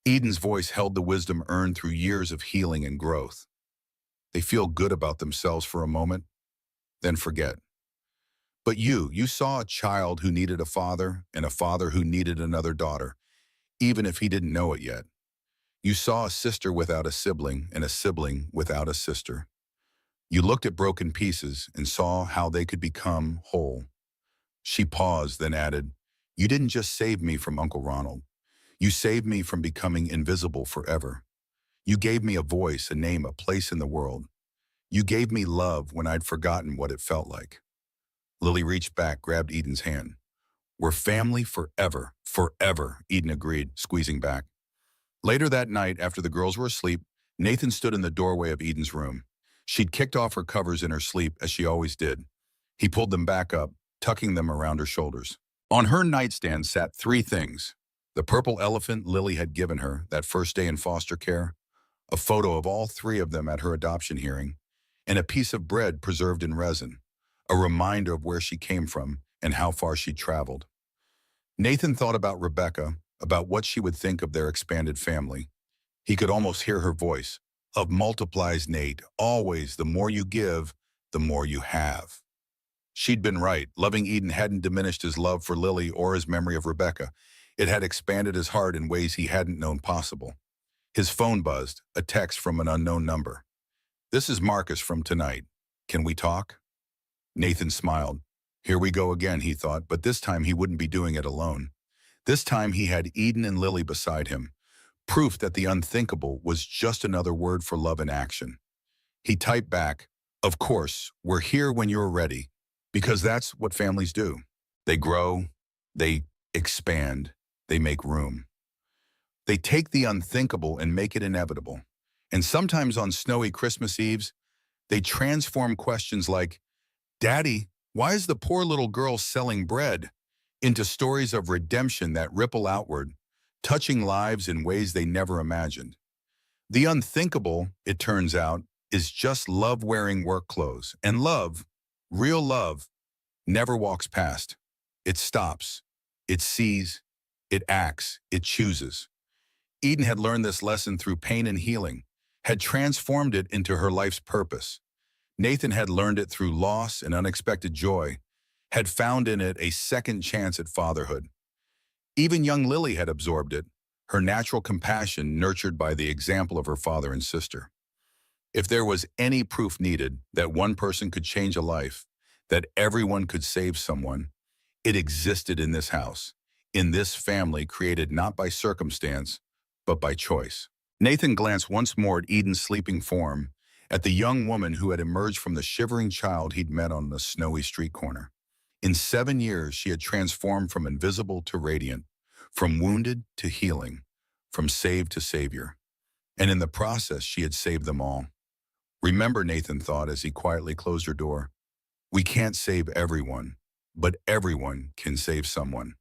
A: Eden's voice held the wisdom earned through years of healing and growth. They feel good about themselves for a moment, then forget. But you saw a child who needed a father and a father who needed another daughter, even if he didn't know it yet. You saw a sister without a sibling and a sibling without a sister. You looked at broken pieces and saw how they could become whole. She paused, then added, "You didn't just save me from Uncle Ronald. You saved me from becoming invisible forever. You gave me a voice, a name, a place in the world. You gave me love when I'd forgotten what it felt like." Lily reached back, grabbed Eden's hand. "We're family forever, forever," Eden agreed, squeezing back. Later that night, after the girls were asleep, Nathan stood in the doorway of Eden's room. She'd kicked off her covers in her sleep, as she always did. He pulled them back up, tucking them around her shoulders. On her nightstand sat three things: the purple elephant Lily had given her that first day in foster care, a photo of all three of them at her adoption hearing, and a piece of bread preserved in resin, a reminder of where she came from and how far she'd traveled. Nathan thought about Rebecca, about what she would think of their expanded family. He could almost hear her voice. "Love multiplies, Nate. Always, the more you give, the more you have." She'd been right. Loving Eden hadn't diminished his love for Lily or his memory of Rebecca. It had expanded his heart in ways he hadn't known possible. His phone buzzed, a text from an unknown number. "This is Marcus from tonight. Can we talk?" Nathan smiled. Here we go again, he thought, but this time he wouldn't be doing it alone. This time he had Eden and Lily beside him, proof that the unthinkable was just another word for love in action. He typed back, "Of course, we're here when you're ready," because that's what families do. They grow, they expand, they make room. They take the unthinkable and make it inevitable. And sometimes on snowy Christmas Eves, they transform questions like, "Daddy, why is the poor little girl selling bread?" into stories of redemption that ripple outward, touching lives in ways they never imagined. The unthinkable, it turns out, is just love wearing work clothes. And love, real love, never walks past. It stops. It sees. It acts. It chooses. Eden had learned this lesson through pain and healing, had transformed it into her life's purpose. Nathan had learned it through loss and unexpected joy, had found in it a second chance at fatherhood. Even young Lily had absorbed it, her natural compassion nurtured by the example of her father and sister. If there was any proof needed that one person could change a life, that everyone could save someone, it existed in this house, in this family created not by circumstance, but by choice. Nathan glanced once more at Eden's sleeping form, at the young woman who had emerged from the shivering child he'd met on the snowy street corner. In 7 years, she had transformed from invisible to radiant, from wounded to healing, from saved to savior. And in the process, she had saved them all. Remember, Nathan thought as he quietly closed her door, we can't save everyone, but everyone can save someone.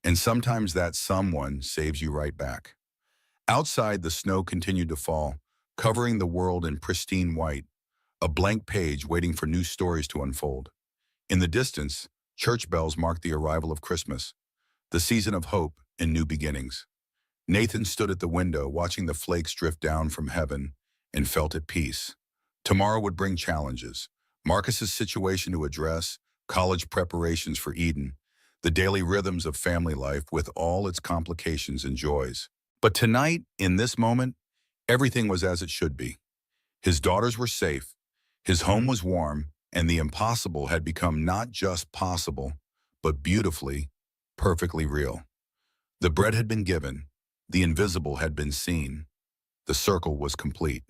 A: And sometimes that someone saves you right back. Outside, the snow continued to fall, covering the world in pristine white, a blank page waiting for new stories to unfold. In the distance, church bells marked the arrival of Christmas, the season of hope and new beginnings. Nathan stood at the window, watching the flakes drift down from heaven, and felt at peace. Tomorrow would bring challenges, Marcus's situation to address, college preparations for Eden, the daily rhythms of family life with all its complications and joys. But tonight, in this moment, everything was as it should be. His daughters were safe, his home was warm, and the impossible had become not just possible, but beautifully, perfectly real. The bread had been given, the invisible had been seen, the circle was complete.